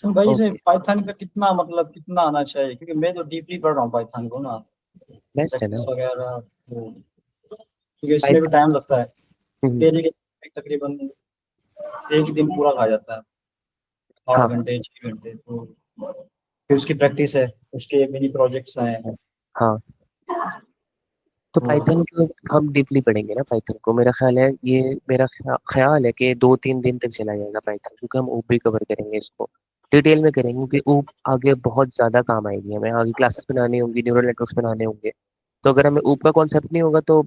Sir भाई इसमें okay. Python का कितना मतलब कितना आना चाहिए, क्योंकि मैं तो डीपली पढ़ रहा हूँ पाइथन को ना, बेस्ट है ना। प्रैक्टिस वगैरह तो, क्योंकि इसमें भी पाइथन। टाइम लगता है। डेली के तकरीबन एक ही दिन पूरा खा जाता है, आठ हाँ घंटे 6 घंटे तो। फिर उसकी प्रैक्टिस है, उसके मिनी प्रोजेक्ट्स हैं हाँ। तो तो। पाइथन को हम डीपली पढ़ेंगे ना, पाइथन को मेरा ख्याल है, ये मेरा ख्याल है कि 2-3 दिन तक चला जाएगा पाइथन, क्योंकि हम ऊप भी कवर करेंगे इसको, डिटेल में करेंगे, क्योंकि ऊप आगे बहुत ज़्यादा काम आएगी हमें, आगे क्लासेस बनानी होंगी, न्यूरल नेटवर्क्स बनाने होंगे। तो अगर हमें ऊप का कॉन्सेप्ट नहीं होगा तो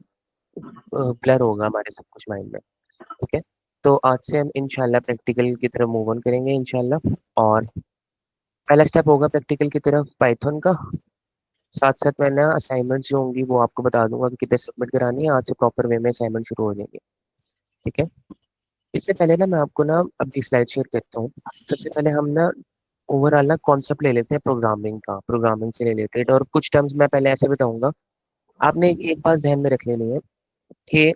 ब्लर होगा हमारे सब कुछ माइंड में। ठीक है। तो आज से हम इंशाल्लाह प्रैक्टिकल की तरफ मूव ऑन करेंगे इंशाल्लाह। और पहला स्टेप होगा प्रैक्टिकल की तरफ पाइथन का। साथ साथ मैं ना असाइनमेंट्स जो होंगी वो आपको बता दूंगा कि कितने सबमिट करानी है, आज से प्रॉपर वे में असाइनमेंट शुरू हो जाएंगे। ठीक है। इससे पहले ना मैं आपको ना अपनी स्लाइड शेयर करता हूँ। सबसे पहले हम ना ओवरऑल ना कॉन्सेप्ट ले लेते हैं प्रोग्रामिंग का, प्रोग्रामिंग से रिलेटेड, और कुछ टर्म्स मैं पहले ऐसे बताऊंगा। आपने एक बात ध्यान में रख लेनी है कि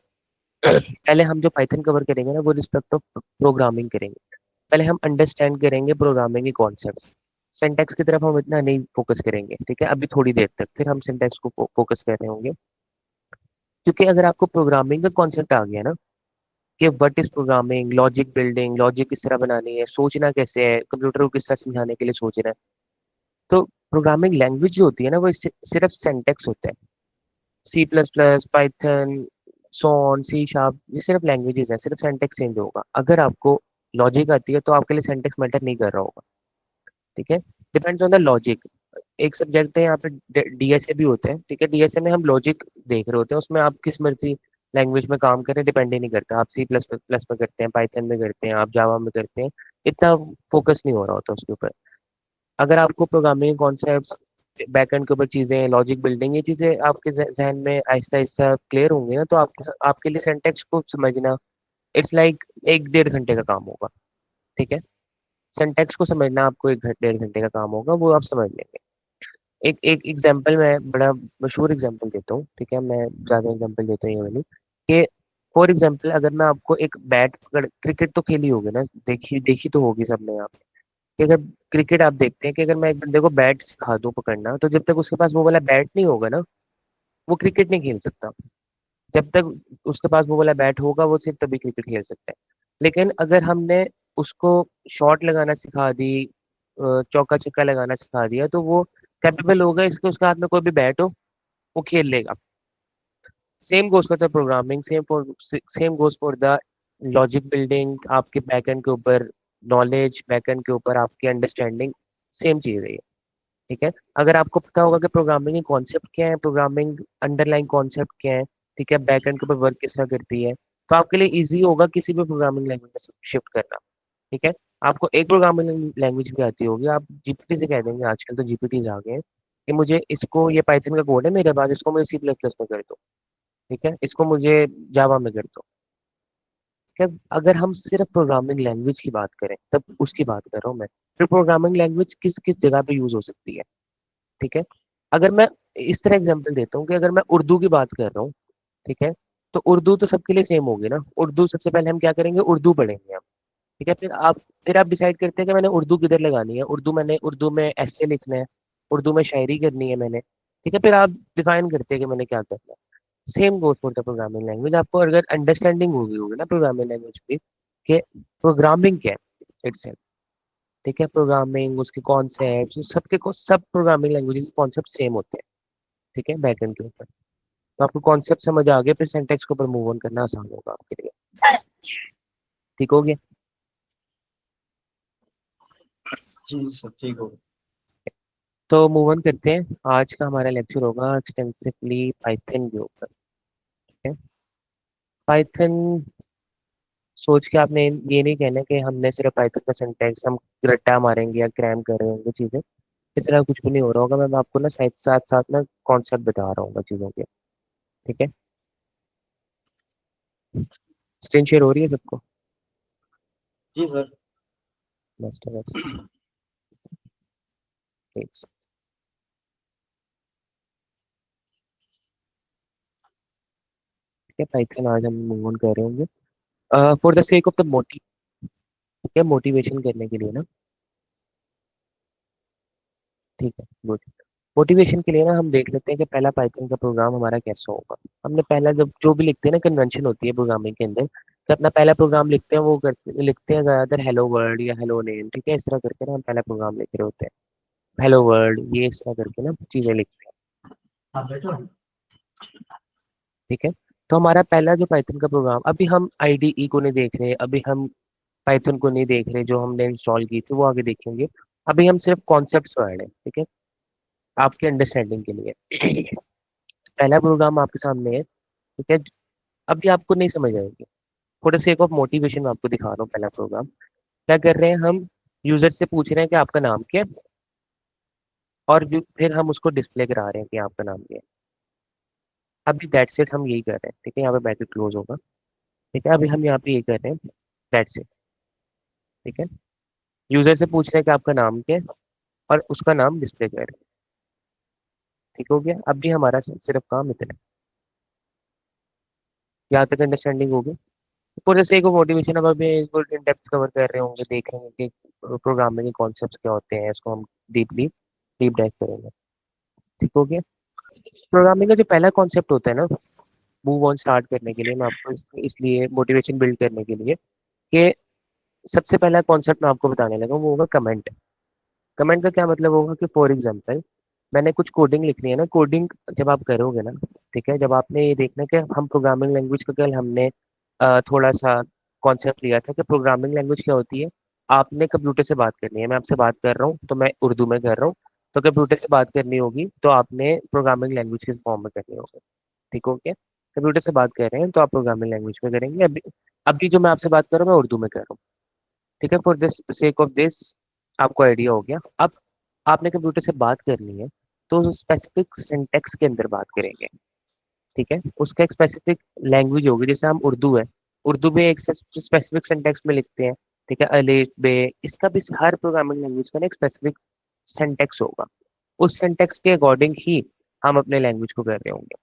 पहले हम जो पाइथन कवर करेंगे ना वो रिस्पेक्ट ऑफ प्रोग्रामिंग करेंगे। पहले हम अंडरस्टैंड करेंगे प्रोग्रामिंग के कॉन्सेप्ट्स। सिंटैक्स की तरफ हम इतना नहीं फोकस करेंगे, ठीक है, अभी थोड़ी देर तक, फिर हम सिंटैक्स को फोकस कर रहे होंगे। क्योंकि अगर आपको प्रोग्रामिंग का कॉन्सेप्ट आ गया ना कि what is programming, logic building, logic किस तरह बनानी है, सोचना कैसे है, कंप्यूटर को किस तरह समझाने के लिए सोचना है, तो प्रोग्रामिंग लैंग्वेज जो होती है ना वो सिर्फ सिंटैक्स होता है। C++, पाइथन, सोन, C#, ये सिर्फ लैंग्वेजेस हैं, सिर्फ सिंटैक्स चेंज होगा। अगर आपको लॉजिक आती है तो आपके लिए सिंटैक्स मैटर नहीं कर रहा होगा। ठीक है। Depends on the logic. एक सब्जेक्ट है यहाँ पे डीएसए भी होते हैं, ठीक है, डीएसए में हम लॉजिक देख रहे होते हैं, उसमें आप किस मर्जी लैंग्वेज में काम करें डिपेंड ही नहीं करता, आप C++ में करते हैं, पाइथन में करते हैं, आप जावा में करते हैं, इतना फोकस नहीं हो रहा होता उसके ऊपर। अगर आपको प्रोग्रामिंग कॉन्सेप्ट्स, बैकएंड के ऊपर चीजें, लॉजिक बिल्डिंग, ये चीजें आपके जहन में आहिस्ता आहिस्ता क्लियर होंगी ना, तो आपके लिए सिंटैक्स को समझना इट्स लाइक 1-1.5 घंटे का काम होगा। ठीक है। सिंटैक्स को समझना आपको 1-1.5 घंटे का काम होगा, वो आप समझ लेंगे। एक एक एग्जांपल मैं बड़ा मशहूर एग्जांपल देता हूँ, ठीक है, मैं ज्यादा एग्जांपल देता हूँ ये वाली, कि फॉर एग्जांपल अगर मैं आपको एक बैट पकड़, क्रिकेट तो खेली होगी ना, देखी देखी तो होगी सबने यहाँ पे, कि अगर क्रिकेट आप देखते हैं कि अगर मैं एक बंदे को बैट सिखा दूं पकड़ना, तो जब तक उसके पास वो वाला बैट नहीं होगा ना, वो क्रिकेट नहीं खेल सकता। जब तक उसके पास वो वाला बैट होगा वो सिर्फ तभी क्रिकेट खेल सकता है। लेकिन अगर हमने उसको शॉट लगाना सिखा दी, चौका छक्का लगाना सिखा दिया, तो वो कैपेबल होगा, इसके उसके हाथ में कोई भी बैट हो वो खेल लेगा। Same goes for the programming, same goes for the logic building, आपके बैकएंड के ऊपर नॉलेज, बैकएंड के ऊपर आपकी अंडरस्टैंडिंग, सेम चीज है ये। ठीक है। अगर आपको पता होगा कि प्रोग्रामिंग के कॉन्सेप्ट क्या है, प्रोग्रामिंग अंडरलाइन कॉन्सेप्ट क्या है, ठीक है, बैकएंड के ऊपर वर्क किस तरह करती है, तो आपके लिए इजी होगा किसी भी प्रोग्रामिंग लैंग्वेज में शिफ्ट करना। ठीक है। आपको एक प्रोग्रामिंग लैंग्वेज भी आती होगी, आप जीपीटी से कह देंगे, आजकल तो जीपीटी आ गए हैं, कि मुझे इसको, ये पाइथन का कोड है मेरे पास, इसको मुझे C++ में कर दो, ठीक है, इसको मुझे जावा में कर दो। क्या, अगर हम सिर्फ प्रोग्रामिंग लैंग्वेज की बात करें तब उसकी बात कर रहा हूँ मैं, फिर प्रोग्रामिंग लैंग्वेज किस किस जगह पे यूज हो सकती है। ठीक है। अगर मैं इस तरह एग्जांपल देता हूँ कि अगर मैं उर्दू की बात कर रहा हूँ, ठीक है, तो उर्दू तो सबके लिए सेम होगी ना, उर्दू सबसे पहले हम क्या करेंगे, उर्दू पढ़ेंगे हम। ठीक है। फिर आप डिसाइड करते हैं कि मैंने उर्दू किधर लगानी है, उर्दू में ऐसे लिखना है, उर्दू में शायरी करनी है मैंने। ठीक है। फिर आप डिफाइन करते हैं कि मैंने क्या करना है। Same goes for the programming language. आपको अगर अंडरस्टैंडिंग होगी होगी ना प्रोग्रामिंग लैंग्वेज की, कि प्रोग्रामिंग क्या है इट्स, ठीक है, प्रोग्रामिंग, उसके कॉन्सेप्ट, सबके को सब प्रोग्रामिंग लैंग्वेजेस के कॉन्सेप्ट सेम होते हैं। ठीक है, बैकएंड के ऊपर। तो आपको कॉन्सेप्ट समझ आ गया, फिर सिंटैक्स के ऊपर मूव ऑन करना आसान होगा आपके लिए। ठीक हो गया। जी सब ठीक हो। तो मूव ऑन करते हैं, आज का हमारा लेक्चर होगा एक्सटेंसिवली पाइथन के ऊपर। ठीक है। पाइथन, सोच के आपने ये नहीं कहना कि हमने सिर्फ पाइथन का सिंटैक्स हम रट्टा मारेंगे या क्रैम कर रहे होंगे चीजें, इस तरह कुछ भी नहीं हो रहा होगा। मैं आपको ना साथ साथ साथ ना कॉन्सेप्ट बता रहा हूँ चीजों के। ठीक है। स्क्रीन शेयर हो रही है सबको? जी सर। बस तो बस। Thanks. ठीक है, पाइथन आज हम मूव ऑन कर रहे होंगे for the sake of the motive, ठीक है, मोटिवेशन करने के लिए ना। ठीक है, गुड। मोटिवेशन के लिए ना हम देख लेते हैं कि पहला पाइथन का प्रोग्राम हमारा कैसा होगा। हमने पहला जब जो भी लिखते हैं ना, कन्वेंशन होती है प्रोग्रामिंग के अंदर, कि अपना पहला प्रोग्राम लिखते हैं, वो करते लिखते हैं ज़्यादातर हेलो वर्ल्ड या हेलो नेम, ठीक है, इस तरह करके ना हम पहला प्रोग्राम लिख रहे होते हैं। हेलो वर्ल्ड, ये इस तरह करके ना चीज़ें लिखते हैं। हाँ बैठो। ठीक है, तो हमारा पहला जो पाइथन का प्रोग्राम, अभी हम आईडीई को नहीं देख रहे, अभी हम पाइथन को नहीं देख रहे, जो हमने इंस्टॉल की थी वो आगे देखेंगे। अभी हम सिर्फ कॉन्सेप्ट्स पढ़ रहे हैं, ठीक है, आपके अंडरस्टैंडिंग के लिए। पहला प्रोग्राम आपके सामने है, ठीक है। अभी आपको नहीं समझ आएगी, for the sake of motivation मैं आपको दिखा रहा हूँ। पहला प्रोग्राम क्या कर रहे हैं हम, यूजर से पूछ रहे हैं कि आपका नाम क्या है, और फिर हम उसको डिस्प्ले करा रहे हैं कि आपका नाम क्या है। अभी दैट्स इट, हम यही कर रहे हैं, ठीक है, यहाँ पे ब्रैकेट क्लोज होगा। ठीक है, अभी हम यहाँ पे ये कर रहे हैं, दैट्स इट। ठीक है, यूजर से पूछ रहे हैं कि आपका नाम क्या है, और उसका नाम डिस्प्ले कर रहे हैं। ठीक हो गया, अभी हमारा सिर्फ काम इतना है। यहाँ तक अंडरस्टैंडिंग होगी। For the sake of motivation अब अभी इसको इन डेप्थ कवर कर रहे होंगे, देख रहे हैं कि प्रोग्रामिंग के कॉन्सेप्ट्स क्या होते हैं, इसको हम डीप डाइव करेंगे। ठीक हो गया। प्रोग्रामिंग का जो पहला कॉन्सेप्ट होता है ना, मूव ऑन स्टार्ट करने के लिए मैं आपको इसलिए मोटिवेशन बिल्ड करने के लिए, कि सबसे पहला कॉन्सेप्ट मैं आपको बताने लगा, वो होगा कमेंट। कमेंट का क्या मतलब होगा कि फॉर एग्जांपल मैंने कुछ कोडिंग लिखनी है ना, कोडिंग जब आप करोगे ना, ठीक है, जब आपने ये देखना कि हम प्रोग्रामिंग लैंग्वेज का कल हमने थोड़ा सा कॉन्सेप्ट लिया था कि प्रोग्रामिंग लैंग्वेज क्या होती है। आपने कंप्यूटर से बात करनी है, मैं आपसे बात कर रहा हूँ तो मैं उर्दू में कर रहा हूँ, तो कंप्यूटर से बात करनी होगी तो आपने प्रोग्रामिंग लैंग्वेज के फॉर्म में करनी होगी। ठीक हो गया, कंप्यूटर से बात कर रहे हैं तो आप प्रोग्रामिंग लैंग्वेज में करेंगे। अभी अभी जो मैं आपसे बात कर रहा हूँ मैं उर्दू में कर रहा हूँ। ठीक है, for this sake of this आपको आइडिया हो गया। अब आपने कंप्यूटर से बात करनी है तो स्पेसिफिक सिंटेक्स के अंदर बात करेंगे। ठीक है, उसका एक स्पेसिफिक लैंग्वेज होगी, जैसे हम उर्दू है, उर्दू में एक स्पेसिफिक सिंटेक्स में लिखते हैं। ठीक है, अलिफ बे, इसका भी हर प्रोग्रामिंग लैंग्वेज का ना एक स्पेसिफिक सिंटेक्स होगा। उस सिंटेक्स के अकॉर्डिंग ही हम अपने लैंग्वेज को कर रहे होंगे।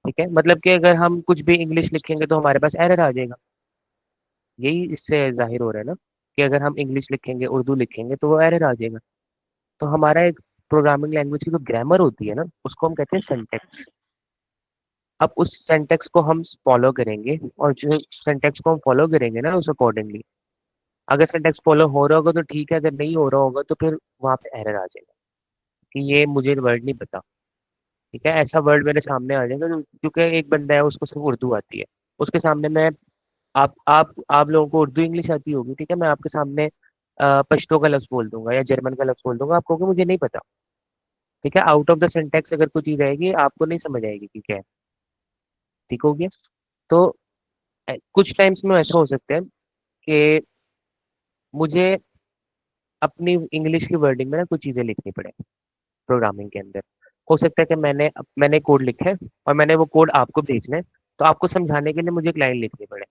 ठीक है, मतलब कि अगर हम कुछ भी इंग्लिश लिखेंगे तो हमारे पास एरर आ जाएगा। यही इससे जाहिर हो रहा है ना, कि अगर हम इंग्लिश लिखेंगे उर्दू लिखेंगे तो वो एरर आ जाएगा। तो हमारा एक प्रोग्रामिंग लैंग्वेज की जो ग्रामर होती है ना, उसको हम कहते हैं सिंटेक्स। अब उस सिंटेक्स को हम फॉलो करेंगे, और जो सिंटेक्स को हम फॉलो करेंगे ना उस अकॉर्डिंगली, अगर सिंटेक्स फॉलो हो रहा होगा तो ठीक है, अगर नहीं हो रहा होगा तो फिर वहां पे एरर आ जाएगा कि ये मुझे वर्ड नहीं पता। ठीक है, ऐसा वर्ड मेरे सामने आ जाएगा क्योंकि एक बंदा है उसको सिर्फ उर्दू आती है, उसके सामने मैं, आप लोगों को उर्दू इंग्लिश आती होगी, ठीक है, मैं आपके सामने पश्तो का लफ्ज बोल दूंगा या जर्मन का लफ्ज बोल दूंगा, आप कहोगे मुझे नहीं पता। ठीक है, आउट ऑफ द सिंटेक्स अगर कोई चीज आएगी आपको नहीं समझ आएगी कि क्या है। ठीक हो गया। तो कुछ टाइम्स में ऐसा हो सकता है कि मुझे अपनी इंग्लिश की वर्डिंग में ना कुछ चीजें लिखनी पड़े प्रोग्रामिंग के अंदर। हो सकता है कि मैंने कोड लिखा है और मैंने वो कोड आपको भेजना है, तो आपको समझाने के लिए मुझे एक लाइन लिखनी पड़े।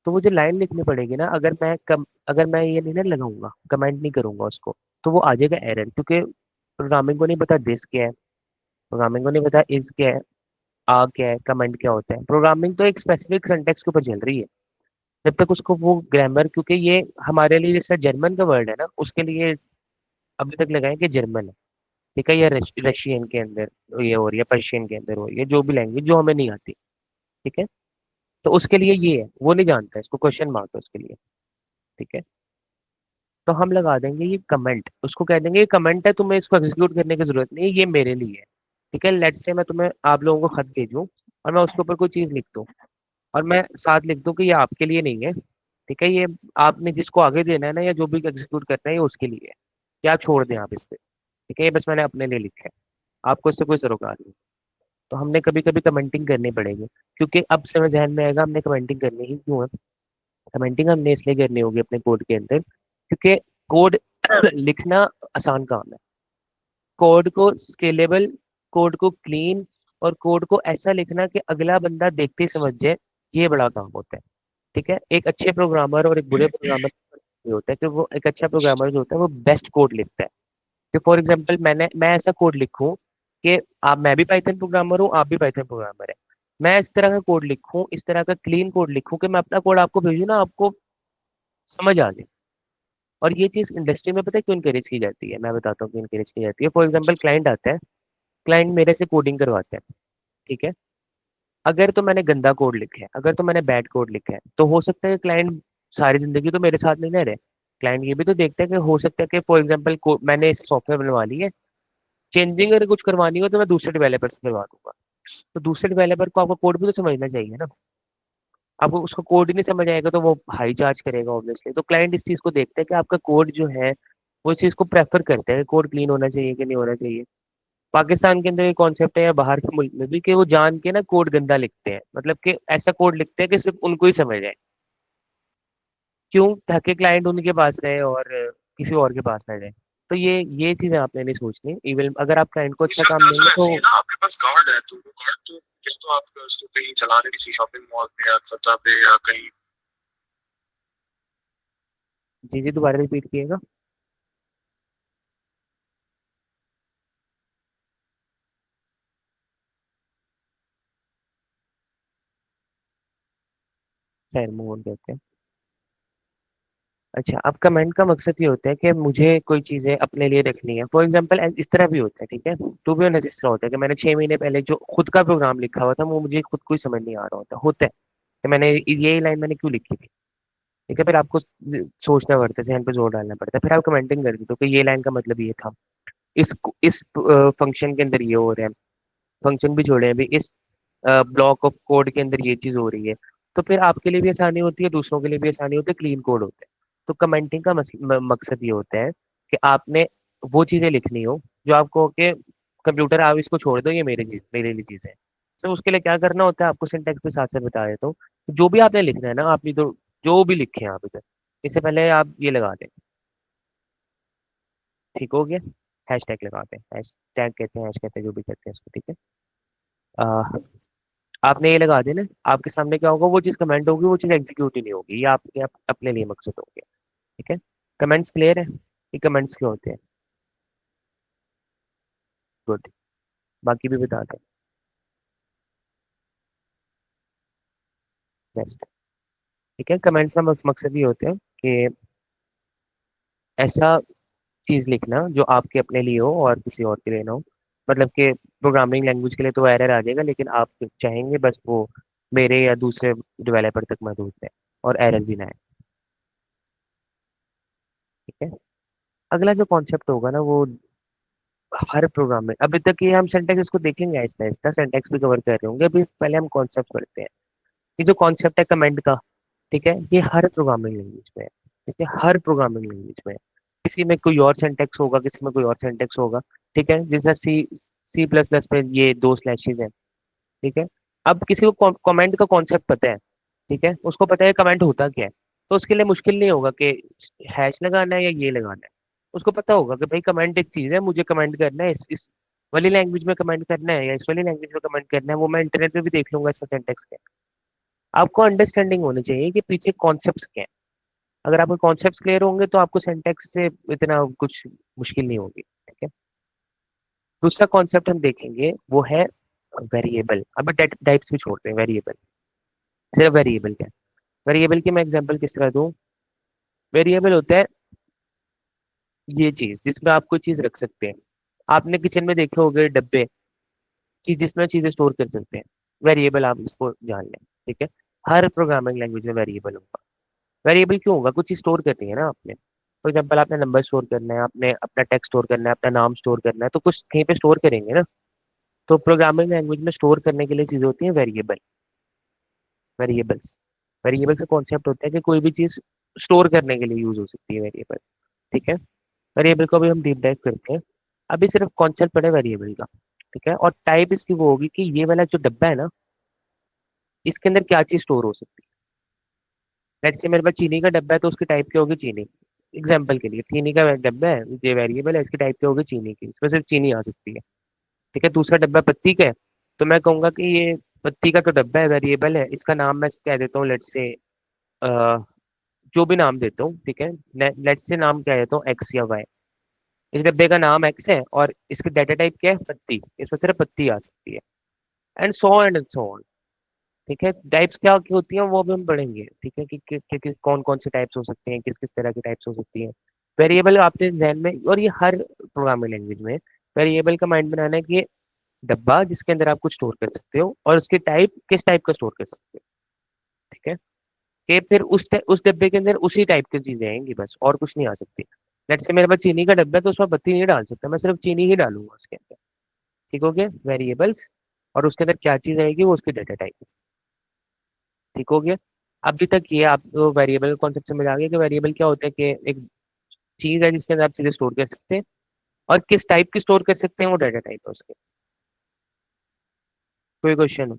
तो वो जो लाइन लिखनी पड़ेगी ना, अगर मैं ये नहीं ना लगाऊंगा, कमेंट नहीं करूंगा उसको, तो वो आ जाएगा एरर, क्योंकि प्रोग्रामिंग को नहीं पता दिस क्या है, प्रोग्रामिंग को नहीं पता इज क्या है, आ क्या है, कमेंट क्या होता है। प्रोग्रामिंग तो एक स्पेसिफिक सिंटेक्स के ऊपर चल रही है। जब तक उसको वो ग्रामर, क्योंकि ये हमारे लिए जैसे जर्मन का वर्ड है ना, उसके लिए अभी तक लगाए कि जर्मन है। ठीक है, या रशियन के अंदर ये हो रही है, पर्शियन के अंदर हो रही है, जो भी लैंग्वेज जो हमें नहीं आती। ठीक है, तो उसके लिए ये है, वो नहीं जानता है, इसको क्वेश्चन मार्क है उसके लिए। ठीक है, तो हम लगा देंगे ये कमेंट, उसको कह देंगे ये कमेंट है, तुम्हें इसको एग्जीक्यूट करने की जरूरत नहीं है, ये मेरे लिए है। ठीक है, लेट्स से मैं तुम्हें, आप लोगों को खत भेजूं और मैं उसके ऊपर कोई चीज लिख दूं, और मैं साथ लिख दूं कि ये आपके लिए नहीं है। ठीक है, ये आपने जिसको आगे देना है ना, या जो भी एग्जीक्यूट करना है, ये उसके लिए है, क्या छोड़ दें आप इस पे। ठीक है, ये बस मैंने अपने लिए लिखा है, आपको इससे कोई सरोकार नहीं। तो हमने कभी कभी कमेंटिंग करनी पड़ेगी, क्योंकि अब समय जहन में आएगा हमने कमेंटिंग करनी ही क्यों है। कमेंटिंग हमने इसलिए करनी होगी अपने कोड के अंदर, क्योंकि कोड लिखना आसान काम है। कोड को स्केलेबल, कोड को क्लीन, और कोड को ऐसा लिखना कि अगला बंदा देखते ही समझ जाए, ये बड़ा काम होता है। ठीक है, एक अच्छे प्रोग्रामर और एक बुरे प्रोग्रामर ये होता है कि वो, एक अच्छा प्रोग्रामर जो होता है वो बेस्ट कोड लिखता है। कि फॉर एग्जांपल मैं ऐसा कोड लिखूं कि आप, मैं भी पाइथन प्रोग्रामर हूँ, आप भी पाइथन प्रोग्रामर है, मैं इस तरह का कोड लिखूं, इस तरह का क्लीन कोड लिखूं कि मैं अपना कोड आपको भेजूं ना, आपको समझ आ जाए। और ये चीज़ इंडस्ट्री में पता है क्यों इनकरेज की जाती है? मैं बताता हूँ क्यों इनकरेज की जाती है। फॉर एग्जाम्पल क्लाइंट आता है, क्लाइंट मेरे से कोडिंग करवाता है, ठीक है? अगर तो मैंने गंदा कोड लिखा है, अगर तो मैंने बैड कोड लिखा है, तो हो सकता है कि क्लाइंट सारी ज़िंदगी तो मेरे साथ नहीं ना रहे। क्लाइंट ये भी तो देखता है कि हो सकता है कि फॉर एग्जाम्पल को मैंने इस सॉफ्टवेयर बनवा ली है, चेंजिंग अगर कुछ करवानी हो तो मैं दूसरे डेवलपर से करवा दूँगा। तो दूसरे डेवलपर को आपका कोड भी तो समझना चाहिए ना। आपको उसका कोड ही नहीं समझ आएगा तो वो हाई चार्ज करेगा ऑब्वियसली। तो क्लाइंट इस चीज़ को देखता है कि आपका कोड जो है, वो इस चीज़ को प्रेफ़र करता है, कोड क्लीन होना चाहिए कि नहीं होना चाहिए। पाकिस्तान के अंदर ये कॉन्सेप्ट है या बाहर के मुल्क में भी कि वो जान के ना कोड गंदा लिखते हैं। मतलब कि ऐसा कोड लिखते हैं कि सिर्फ़ उनको ही समझ आए। क्यों? ताकि क्लाइंट उनके पास रहे और किसी और के पास ना जाए। तो ये चीज़ें आपने नहीं सोचनी। इवन अगर आप क्लाइंट को अच्छा सर काम दरअसल देंगे ऐसे तो ही है ना, आपके पास कार्ड है तो वो कार्ड तो या तो आप उसको कहीं चला रहे किसी शॉपिंग मॉल पे या फतह पे या कहीं। जी, जी, दोबारा रिपीट कीजिएगा। खैर मूव ऑन करते हैं। अच्छा, अब कमेंट का मकसद ये होता है कि मुझे कोई चीज़ें अपने लिए रखनी है। फॉर एग्ज़ाम्पल इस तरह भी होता है, ठीक है? टू बी ऑनेस्ट इस तरह होता है कि मैंने 6 महीने पहले जो खुद का प्रोग्राम लिखा हुआ था, वो मुझे खुद को ही समझ नहीं आ रहा होता है कि मैंने ये लाइन मैंने क्यों लिखी थी, ठीक है? फिर आपको सोचना पड़ता है, ज़हन पे ज़ोर डालना पड़ता है। फिर आप कमेंटिंग कर देते हो कि ये लाइन का मतलब ये था। इस फंक्शन के अंदर ये हो रहा है। फंक्शन भी छोड़े अभी, इस ब्लॉक ऑफ कोड के अंदर ये चीज़ हो रही है। तो फिर आपके लिए भी आसानी होती है, दूसरों के लिए भी आसानी होती है, क्लीन कोड होता है। तो कमेंटिंग का मकसद ये होता है कि आपने वो चीज़ें लिखनी हो जो आपको कि कंप्यूटर आप इसको छोड़ दो, ये मेरे लिए चीज़ है। तो उसके लिए क्या करना होता है, आपको सिंटैक्स के साथ साथ बता देता हूँ। जो भी आपने लिखना है ना, आपने तो जो भी लिखे हैं आप इधर, इससे पहले आप ये लगा दें। ठीक हो गया? हैशटैग लगाते हैं, हैशटैग कहते हैं, हैश कहते हैं, जो भी कहते हैं इसको, ठीक है? अ, आपने ये लगा देना, आपके सामने क्या होगा, वो चीज़ कमेंट होगी, वो चीज़ एग्जीक्यूट ही नहीं होगी। ये आपके अपने लिए मकसद हो गया, ठीक है? कमेंट्स क्लियर है? ये कमेंट्स क्यों होते हैं? गुड। बाकी भी बता दें। बेस्ट। ठीक है, कमेंट्स का मकसद ये होता है कि ऐसा चीज़ लिखना जो आपके अपने लिए हो और किसी और के लिए ना हो। मतलब कि प्रोग्रामिंग लैंग्वेज के लिए तो एरर आ जाएगा, लेकिन आप चाहेंगे बस वो मेरे या दूसरे डेवलपर तक महदूद है और एरर भी ना आए, ठीक है? अगला जो कॉन्सेप्ट होगा ना, वो हर प्रोग्राम में, अभी तक ये हम सिंटैक्स इसको देखेंगे आहिस्ता आहिस्ता, सिंटैक्स भी कवर कर रहे होंगे। अभी पहले हम कॉन्सेप्ट पढ़ते हैं। ये जो कॉन्सेप्ट है कमेंट का, ठीक है, ये हर प्रोग्रामिंग लैंग्वेज में है, ठीक है? हर प्रोग्रामिंग लैंग्वेज में है। किसी में कोई और सिंटैक्स होगा, किसी में कोई और सिंटैक्स होगा, ठीक है? जैसे सी प्लस प्लस में ये दो स्लैशेस हैं, ठीक है? अब किसी को कमेंट का कॉन्सेप्ट पता है, ठीक है, उसको पता है कमेंट होता क्या है, तो उसके लिए मुश्किल नहीं होगा कि हैश लगाना है या ये लगाना है। उसको पता होगा कि भाई कमेंट एक चीज है, मुझे कमेंट करना है, इस वाली लैंग्वेज में कमेंट करना है या इस वाली लैंग्वेज में कमेंट करना है, वो मैं इंटरनेट पे भी देख लूंगा इसका सिंटेक्स क्या है। आपको अंडरस्टैंडिंग होनी चाहिए कि पीछे कॉन्सेप्ट्स क्या है। अगर आपके कॉन्सेप्ट्स क्लियर होंगे तो आपको सिंटेक्स से इतना कुछ मुश्किल नहीं होगी, ठीक है? दूसरा कॉन्सेप्ट हम देखेंगे वो है वेरिएबल। अभी टाइप्स भी छोड़ते हैं, वेरिएबल। सिर्फ वेरिएबल क्या है? वेरिएबल की मैं एग्जांपल किस तरह दूं? वेरिएबल होता है ये चीज जिसमें आप कोई चीज रख सकते हैं। आपने किचन में देखे होंगे डब्बे, चीज जिसमें चीजें स्टोर कर सकते हैं। वेरिएबल आप इसको जान लें, ठीक है? हर प्रोग्रामिंग लैंग्वेज में वेरिएबल होगा। वेरिएबल क्यों होगा? कुछ चीज स्टोर करनी है ना आपने। फॉर एग्जाम्पल आपने नंबर स्टोर करना है, आपने अपना टेक्स्ट स्टोर करना है, अपना नाम स्टोर करना है, तो कुछ कहीं पे स्टोर करेंगे ना। तो प्रोग्रामिंग लैंग्वेज में स्टोर करने के लिए चीजें होती हैं वेरिएबल। वेरिएबल्स वेरिएबल का कॉन्सेप्ट होता है कि कोई भी चीज स्टोर करने के लिए यूज हो सकती है वेरिएबल, ठीक है? वेरिएबल को भी हम डीप डाइव करते हैं। अभी सिर्फ कॉन्सेप्ट पढ़े वेरिएबल का, ठीक है? और टाइप इसकी वो होगी कि ये वाला जो डब्बा है ना, इसके अंदर क्या चीज स्टोर हो सकती है। लेट्स से मेरे पास चीनी का डब्बा है, तो उसकी टाइप क्या होगी? चीनी। एग्जाम्पल के लिए चीनी का डब्बा है, ये वेरिएबल है, इसकी टाइप क्या होगी? चीनी की, इसमें सिर्फ चीनी आ सकती है, ठीक है? दूसरा डब्बा पत्ती का है, तो मैं कहूंगा कि ये पत्ती का तो डब्बा है, वेरिएबल है, इसका नाम मैं कह देता हूँ लेट्स से जो भी नाम देता हूँ, ठीक है? लेट्स से नाम कह देता हूँ एक्स या वाई। इस डब्बे का नाम एक्स है और इसकी डाटा टाइप क्या है? पत्ती। इसमें सिर्फ पत्ती आ सकती है, एंड सो ऑन, ठीक है, टाइप्स क्या क्या होती हैं वो भी हम पढ़ेंगे, ठीक है, कि कौन कौन से टाइप्स हो सकते हैं, किस किस तरह की टाइप्स हो सकती हैं। वेरिएबल आपने ध्यान में, और ये हर प्रोग्रामिंग लैंग्वेज में वेरिएबल का माइंड बनाना है कि डब्बा जिसके अंदर आप कुछ स्टोर कर सकते हो, और उसकी टाइप किस टाइप का स्टोर कर सकते हो। ठीक है, कि फिर उस डब्बे के अंदर उसी टाइप की चीजें आएंगी बस, और कुछ नहीं आ सकती। लेट्स से मेरे पास चीनी का डब्बा है, तो उसमें बत्ती नहीं डाल सकता, मैं सिर्फ चीनी ही डालूंगा उसके अंदर। ठीक हो गया वेरिएबल्स, और उसके अंदर क्या चीज आएगी वो उसकी डाटा टाइप। ठीक हो गया। अभी तक ये आप वेरिएबल कॉन्सेप्ट समझ आ गया कि वेरिएबल क्या होता है, कि एक चीज है जिसके अंदर आप चीजें स्टोर कर सकते हैं, और किस टाइप की स्टोर कर सकते हैं वो डाटा टाइप है उसके। कोई क्वेश्चन?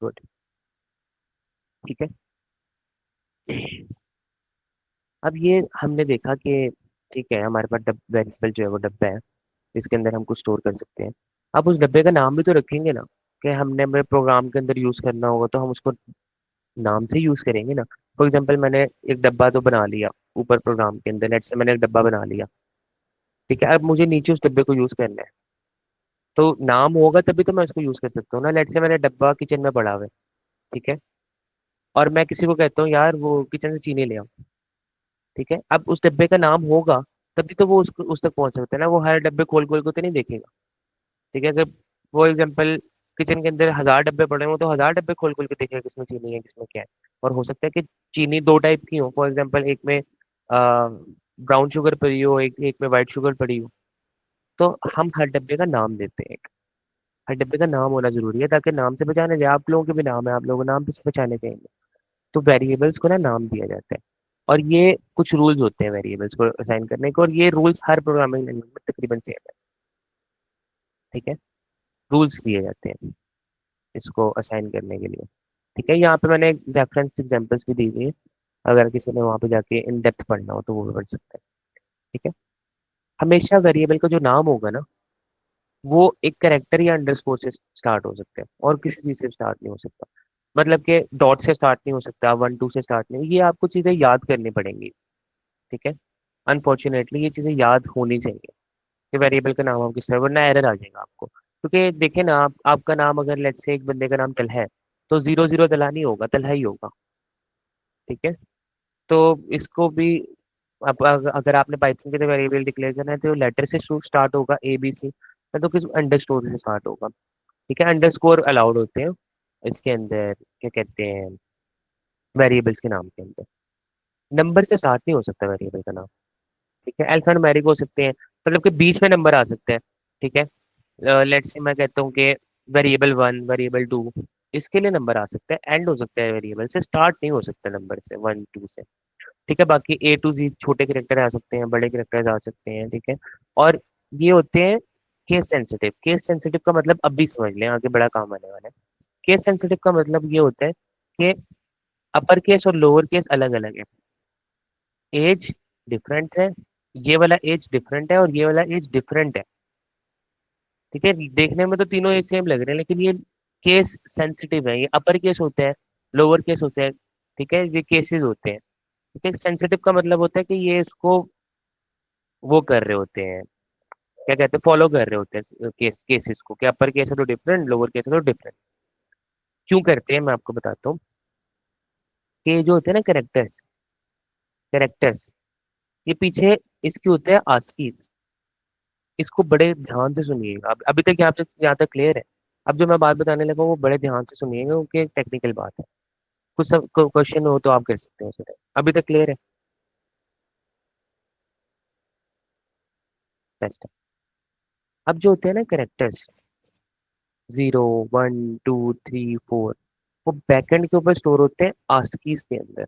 गुड। ठीक है, अब ये हमने देखा कि ठीक है हमारे पास वेरिएबल जो है वो डब्बा है, इसके अंदर हम कुछ स्टोर कर सकते हैं। अब उस डब्बे का नाम भी तो रखेंगे ना, कि हमने मेरे प्रोग्राम के अंदर यूज करना होगा तो हम उसको नाम से यूज करेंगे ना। फॉर एग्जाम्पल मैंने एक डब्बा तो बना लिया ऊपर प्रोग्राम के अंदर, लेट से मैंने एक डब्बा बना लिया। ठीक है, अब मुझे नीचे उस डब्बे को यूज करना है, तो नाम होगा तभी तो मैं उसको यूज कर सकता हूँ ना। लेट से मैंने डब्बा किचन में पड़ा हुआ है, ठीक है, और मैं किसी को कहता हूँ यार वो किचन से चीनी ले आओ। ठीक है, अब उस डब्बे का नाम होगा तभी तो वो उस तक पहुंच सकता है ना, वो हर डब्बे खोल खोल को तो नहीं देखेगा। ठीक है, अगर फॉर एग्जाम्पल किचन के अंदर 1000 डब्बे पड़े हों तो 1000 डब्बे खोल खोल के देखेगा किसमें चीनी है किसमें क्या है। और हो सकता है कि चीनी दो टाइप की हो, फॉर एग्जाम्पल एक में ब्राउन शुगर पड़ी हो, एक एक में व्हाइट शुगर पड़ी हो। तो हम हर डब्बे का नाम देते हैं, हर डब्बे का नाम होना जरूरी है ताकि नाम से पहचाने जाए। आप लोगों के भी नाम है, आप लोगों को नाम से पहचाने जाएंगे। तो वेरिएबल्स को ना नाम दिया जाता है, और ये कुछ रूल्स होते हैं वेरिएबल्स को असाइन करने के, और ये रूल्स हर प्रोग्रामिंग लैंग्वेज में तकरीबन सेम है। ठीक है, रूल्स दिए जाते हैं इसको असाइन करने के लिए। ठीक है, यहाँ पे मैंने रेफरेंस एग्जांपल्स भी दी हुई है, अगर किसी ने वहाँ पे जाके इन डेप्थ पढ़ना हो तो वो भी पढ़ सकता है। ठीक है, हमेशा वेरिएबल का जो नाम होगा ना, वो एक कैरेक्टर या अंडरस्कोर से स्टार्ट हो सकता है, और किसी चीज से स्टार्ट नहीं हो सकता। मतलब कि डॉट से स्टार्ट नहीं हो सकता, 1 2 से स्टार्ट नहीं, ये आपको चीजें याद करनी पड़ेंगी। ठीक है, अनफॉर्चुनेटली ये चीजें याद होनी चाहिए कि वेरिएबल का नाम आप किस तरह, वरना एरर आ जाएगा आपको। क्योंकि देखें ना, आप आपका नाम अगर लेट्स से एक बंदे का नाम तलहा है, तो 00 तलहा नहीं होगा, तलहा ही होगा। ठीक है, तो इसको भी अगर आपने पाइथन के लिए वेरिएबल डिक्लेयर करना है तो लेटर से स्टार्ट होगा ABC, या तो किसी अंडरस्कोर से स्टार्ट होगा। ठीक है, अंडरस्कोर अलाउड होते हैं इसके अंदर, क्या कहते हैं, वेरिएबल्स के नाम के अंदर। नंबर से स्टार्ट नहीं हो सकता वेरिएबल का नाम। ठीक है, अल्फान्यूमेरिक हो सकते हैं, मतलब कि बीच में नंबर आ सकते हैं। ठीक है, लेट्स से मैं कहता हूँ कि वेरिएबल 1 वेरिएबल 2, इसके लिए नंबर आ सकता है, एंड हो सकता है, वेरिएबल से स्टार्ट नहीं हो सकता नंबर से 1 2 से। ठीक है, बाकी A to Z छोटे करेक्टर आ सकते हैं, बड़े करेक्टर्स आ सकते हैं। ठीक है, और ये होते हैं केस सेंसिटिव। केस सेंसिटिव का मतलब अब भी समझ लें, आगे बड़ा काम आने वाला है। केस सेंसिटिव का मतलब ये होता है कि अपर केस और लोअर केस अलग अलग है, एज डिफरेंट है, ये वाला एज डिफरेंट है और ये वाला एज डिफरेंट है। ठीक है, देखने में तो तीनों एक सेम लग रहे हैं, लेकिन ये केस सेंसिटिव है, ये अपर केस होते हैं, लोअर केस होते हैं। ठीक है, ये केसेस होते हैं। ठीक है, सेंसिटिव का मतलब होता है कि ये इसको वो कर रहे होते हैं, क्या कहते हैं, फॉलो कर रहे होते हैं केसेस को, कि अपर केस है तो डिफरेंट, लोअर केस है तो डिफरेंट। क्यों करते हैं मैं आपको बताता हूँ। कि ये जो होते हैं ना कैरेक्टर्स, कैरेक्टर्स ये पीछे इसके होते हैं आस्कीज। इसको बड़े ध्यान से सुनिएगा, अभी तक यहाँ तक क्लियर है। अब जो मैं बात बताने लगा हूँ, वो बड़े ध्यान से सुनिएगा क्योंकि एक टेक्निकल बात है। कुछ सब क्वेश्चन हो तो आप कर सकते हैं उसमें। अभी तक क्लियर है? बेस्ट है। अब जो होते हैं ना कैरेक्टर्स, 0 1 2 3 4, वो बैकएंड के ऊपर स्टोर होते हैं आस्कीज के अंदर।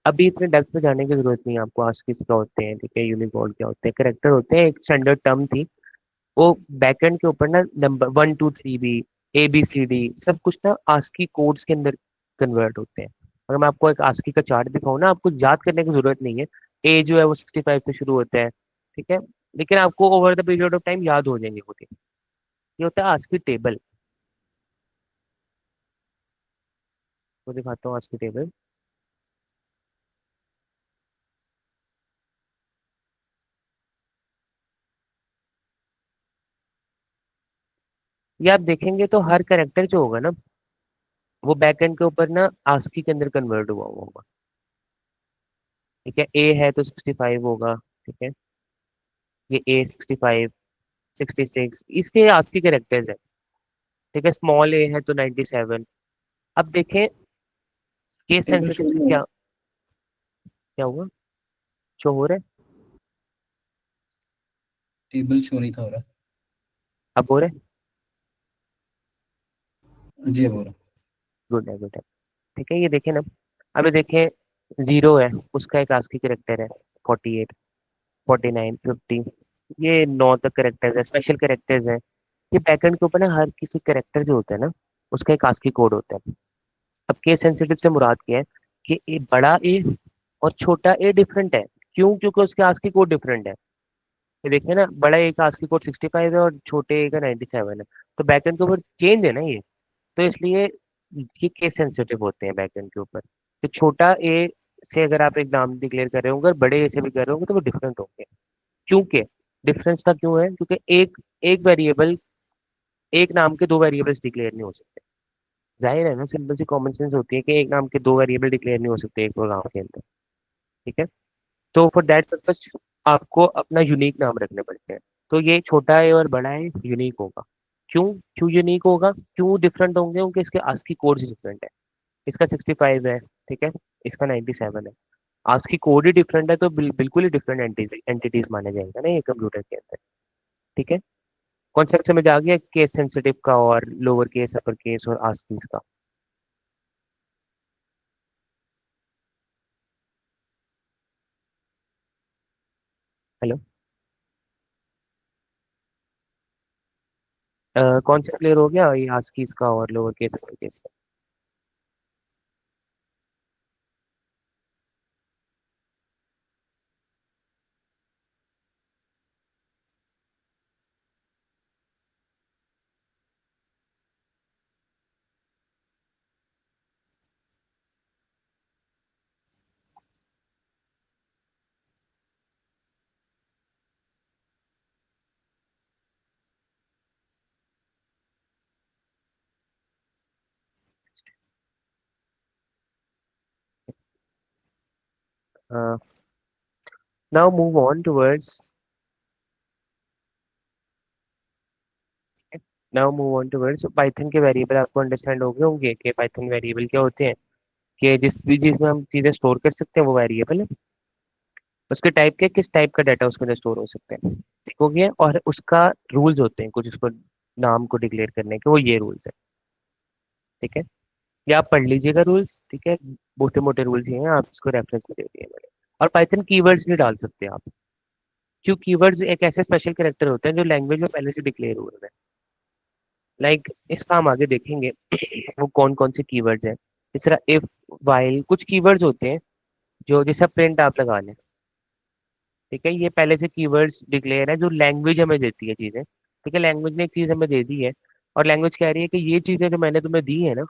अभी इतने डेप्थ में जाने की जरूरत नहीं है आपको, आस्कीज क्या होते हैं, ठीक है, यूनिकोड क्या होते हैं, कैरेक्टर होते हैं, एक स्टैंडर्ड टर्म थी। वो बैकएंड के ऊपर ना नंबर 1 2 3 भी, ABCD सब कुछ ना आस्की कोड्स के अंदर कन्वर्ट होते हैं। अगर मैं आपको एक आस्की का चार्ट दिखाऊं ना, आपको याद करने की जरूरत नहीं है। ए जो है वो 65 से शुरू होता है। ठीक है, लेकिन आपको over the period of time याद हो जाएंगे वो दिन। ये होता है आस्की टेबल। तो दिखाता हूँ आस्की टेबल। ये आप देखेंगे तो हर कैरेक्टर जो होगा ना वो बैकएंड के ऊपर ना आस्की के अंदर कन्वर्ट हुआ हुआ होगा। ठीक है, ए है तो 65 होगा। ठीक है, ये ए 65, 66 इसके आस्की कैरेक्टर्स है। ठीक है, स्मॉल ए है तो 97। अब देखें केस टेबल सेंसिटिव शो से नहीं हो क्या क्या हुआ, शो हो रहा है, टेबल शो नहीं था हो रहा। अब हो रहा है। जी अब हो रहा। गुड है, गुड है। ठीक है, ये देखें ना, अभी देखें जीरो है, उसका एक आस्की कैरेक्टर है 48, 49, 50। ये 9 तक कैरेक्टर्स है, स्पेशल कैरेक्टर्स हैं। ये बैकएंड के ऊपर ना हर किसी कैरेक्टर जो होता है ना उसका एक आस्की कोड होता है। अब केस सेंसिटिव से मुराद क्या है कि बड़ा ए और छोटा ए डिफरेंट है। क्यों? क्योंकि उसके आस्की कोड डिफरेंट है। ये देखिए ना, बड़ा ए का आस्की कोड 65 है और छोटे ए का 97 है। तो बैकएंड के ऊपर चेंज है ना ये, तो इसलिए ये केस सेंसिटिव होते हैं बैकएंड के ऊपर। तो छोटा ए से अगर आप एक नाम डिक्लेयर कर रहे होंगे और बड़े ए से भी कर रहे होंगे तो वो डिफरेंट होंगे। क्योंकि डिफरेंस का क्यों है? क्योंकि एक एक वेरिएबल, एक नाम के दो वेरिएबल्स डिक्लेयर नहीं हो सकते। जाहिर है ना, सिंपल सी कॉमन सेंस होती है कि एक नाम के दो वेरिएबल डिक्लेयर नहीं हो सकते एक प्रोग्राम के अंदर। ठीक है, तो फॉर दैट पर्पज आपको अपना यूनिक नाम रखने पड़ते हैं। तो ये छोटा है और बड़ा है, यूनिक होगा। क्यों? क्यों यूनिक होगा, क्यों डिफरेंट होंगे? क्योंकि इसके आस्की कोड डिफरेंट है। इसका 65 है, ठीक है, इसका 97 है। आस्की कोड ही डिफरेंट है तो बिल्कुल ही डिफरेंट एंटिटीज माने जाएंगे ना ये कंप्यूटर के अंदर। ठीक है, कॉन्सेप्ट समझ आ गया केस सेंसिटिव का और लोअर केस, अपर केस और आस्कीज का। हेलो, कौन सा क्लियर हो गया ये आस्कीज का और लोअर केस अपर केस का? Now move on towards now move on towards Python के वेरिएबल। आपको अंडरस्टैंड हो गए होंगे कि पाइथन वेरिएबल क्या होते हैं, कि जिस भी चीज में हम चीजें स्टोर कर सकते हैं वो वेरिएबल है। उसके टाइप के किस टाइप का डाटा उसके अंदर स्टोर हो सकता है, ठीक हो गया। और उसका रूल्स होते हैं कुछ उसको नाम को डिक्लेयर करने के, वो ये रूल्स है। ठीक है, ये आप पढ़ लीजिएगा रूल्स। ठीक है, मोटे मोटे रूल्स ये हैं, आप इसको रेफरेंस में दे दिए मैंने। और पाइथन कीवर्ड्स नहीं डाल सकते आप, क्यों? कीवर्ड्स एक ऐसे स्पेशल कैरेक्टर होते हैं जो लैंग्वेज में पहले से डिक्लेयर हुए हैं। लाइक इसका हम आगे देखेंगे वो कौन कौन से कीवर्ड्स हैं। इस तरह इफ, वाइल, कुछ कीवर्ड्स होते हैं जो जैसे प्रिंट आप लगा लें। ठीक है, ये पहले से कीवर्ड्स डिक्लेयर है जो लैंग्वेज हमें देती है चीजें। ठीक है, लैंग्वेज ने एक चीज हमें दे दी है और लैंग्वेज कह रही है कि ये चीजें जो मैंने तुम्हें दी है ना,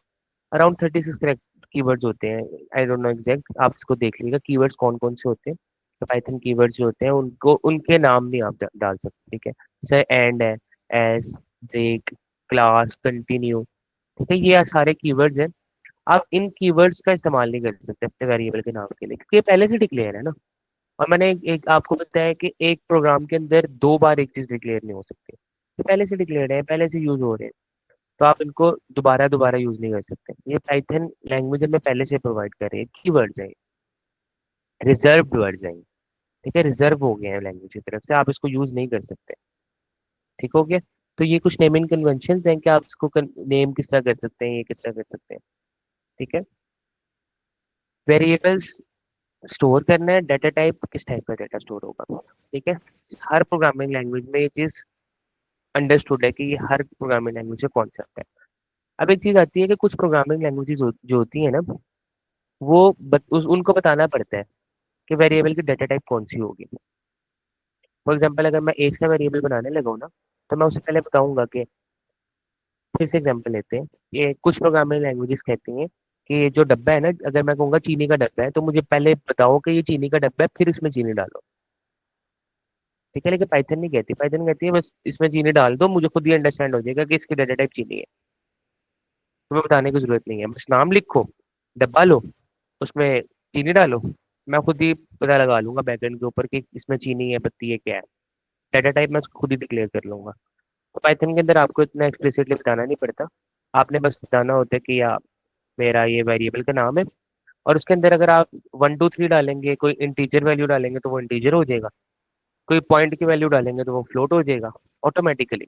अराउंड 36 करेक्ट कीवर्ड्स होते हैं। आई डोंट नो एग्जैक्ट, आप इसको देख लीजिएगा कीवर्ड्स कौन कौन से होते हैं। तो पाइथन कीवर्ड्स जो होते हैं उनको उनके नाम नहीं आप डाल सकते। ठीक है, जैसे एंड है, एस, ब्रेक, क्लास, कंटिन्यू। ठीक है, ये सारे कीवर्ड्स हैं। आप इन कीवर्ड्स का इस्तेमाल नहीं कर सकते अपने वेरिएबल के नाम के लिए, क्योंकि ये पहले से डिक्लेयर है ना। और मैंने एक आपको बताया कि एक प्रोग्राम के अंदर दो बार एक चीज डिक्लेयर नहीं हो सकती। ये पहले से डिक्लेयर है, पहले से यूज हो रहे हैं, तो आप इनको दोबारा दोबारा यूज नहीं कर सकते। ये पाइथन लैंग्वेज में पहले से प्रोवाइड कर रही है। कीवर्ड्स हैं, रिजर्व्ड वर्ड्स हैं। ठीक है, रिजर्व हो गए हैं लैंग्वेज की तरफ से, आप इसको यूज नहीं कर सकते। ठीक हो गया। तो ये कुछ नेमिंग कन्वेंशन हैं कि आप इसको नेम किस तरह कर सकते हैं, ये किस तरह कर सकते हैं। ठीक है, वेरिएबल्स स्टोर करना है, डाटा टाइप किस टाइप का डाटा स्टोर होगा। ठीक है, हर प्रोग्रामिंग लैंग्वेज में ये चीज अंडरस्टूड है कि ये हर प्रोग्रामिंग लैंग्वेज का कॉन्सेप्ट है। अब एक चीज आती है कि कुछ प्रोग्रामिंग लैंग्वेजेस जो होती है ना, उनको बताना पड़ता है कि वेरिएबल की डाटा टाइप कौन सी होगी। फॉर एग्जांपल अगर मैं एज का वेरिएबल बनाने लगा हूं ना, तो मैं उससे पहले बताऊंगा कि, फिर से एग्जांपल लेते हैं, ये कुछ प्रोग्रामिंग लैंग्वेजेस कहती हैं कि ये जो डब्बा है ना, अगर मैं कहूंगा चीनी का डब्बा है तो मुझे पहले बताओ कि ये चीनी का डब्बा है, फिर इसमें चीनी डालो। ठीक है, लेकिन पाइथन नहीं कहती। पाइथन कहती है बस इसमें चीनी डाल दो, मुझे खुद ही अंडरस्टैंड हो जाएगा कि इसकी डाटा टाइप चीनी है। तुम्हें बताने की जरूरत नहीं है, बस नाम लिखो, डब्बा लो, उसमें चीनी डालो, मैं खुद ही पता लगा लूंगा बैकएंड के ऊपर कि इसमें चीनी है, पत्ती है, क्या है। डाटा टाइप मैं उसको खुद ही डिक्लेयर कर लूंगा। तो पाइथन के अंदर आपको इतना एक्सप्लिसिटली बताना नहीं पड़ता। आपने बस बताना होता है कि या मेरा ये वेरिएबल का नाम है, और उसके अंदर अगर आप 1 2 3 डालेंगे, कोई इंटीजर वैल्यू डालेंगे तो वो इंटीजर हो जाएगा, कोई पॉइंट की वैल्यू डालेंगे तो वो फ्लोट हो जाएगा ऑटोमेटिकली।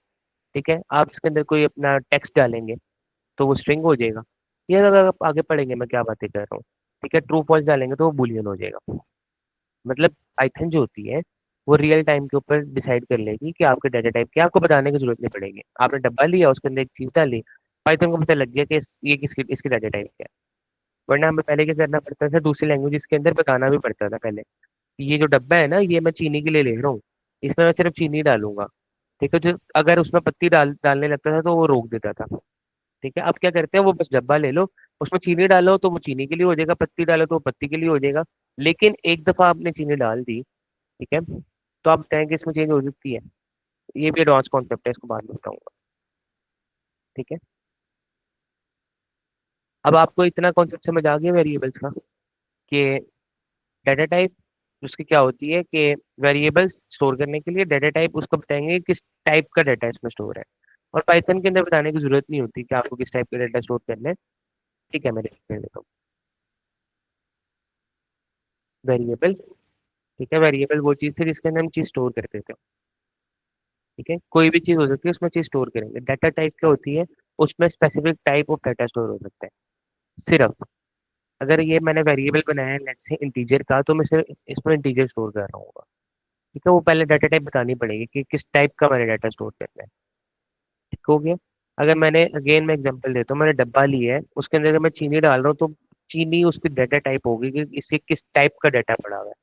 ठीक है, आप इसके अंदर कोई अपना टेक्स्ट डालेंगे तो वो स्ट्रिंग हो जाएगा। ये अगर आप आगे पढ़ेंगे मैं क्या बातें कर रहा हूँ। ठीक है, ट्रू फॉल्स डालेंगे तो वो बूलियन हो जाएगा। मतलब पाइथन जो होती है वो रियल टाइम के ऊपर डिसाइड कर लेगी कि आपके डाटा टाइप क्या है, आपको बताने की जरूरत नहीं पड़ेगी। आपने डब्बा लिया, उसके अंदर एक चीज डाली, पाइथन को पता लग गया कि ये किसकी इसकी डाटा टाइप क्या है। वरना हमें पहले क्या करना पड़ता था, दूसरी लैंग्वेज के अंदर बताना भी पड़ता था पहले कि ये जो डब्बा है ना, ये मैं चीनी के लिए ले रहा हूँ, इसमें मैं सिर्फ चीनी डालूंगा। ठीक है, जो अगर उसमें पत्ती डालने लगता था तो वो रोक देता था। ठीक है, अब क्या करते हैं, वो बस डब्बा ले लो, उसमें चीनी डालो तो वो चीनी के लिए हो जाएगा, पत्ती डालो तो वो पत्ती के लिए हो जाएगा। लेकिन एक दफा आपने चीनी डाल दी, ठीक है, तो आप बताएं कि इसमें चेंज हो सकती है। ये भी एडवांस कॉन्सेप्ट है, इसको बाद में बताऊंगा। ठीक है, अब आपको इतना कॉन्सेप्ट समझ आ गया वेरिएबल्स का कि डाटा टाइप उसकी क्या होती है, कि वेरिएबल्स स्टोर करने के लिए डाटा टाइप उसको बताएंगे किस टाइप का डाटा इसमें स्टोर है। और पाइथन के अंदर बताने की जरूरत नहीं होती कि आपको किस टाइप का डाटा स्टोर करना है। ठीक है, मैं देख लेता हूँ वेरिएबल। ठीक है, वेरिएबल वो चीज़ थी जिसके अंदर हम चीज़ स्टोर करते थे। ठीक है, कोई भी चीज़ हो सकती है उसमें चीज़ स्टोर करेंगे। डाटा टाइप क्या होती है, उसमें specific type of data store हो सकता है सिर्फ। अगर ये मैंने वेरिएबल बनाया है लेट्स से इंटीजर का, तो मैं सिर्फ इसमें इंटीजर स्टोर कर रहा हूँ। ठीक है, वो पहले डाटा टाइप बतानी पड़ेगी कि किस टाइप का मैंने डाटा स्टोर करना है। ठीक हो गया। अगर मैंने अगेन मैं एग्जांपल देता हूँ, मैंने डब्बा लिया है, उसके अंदर अगर मैं चीनी डाल रहा हूँ तो चीनी उसकी डाटा टाइप होगी कि इससे किस टाइप का डाटा पड़ा हुआ है।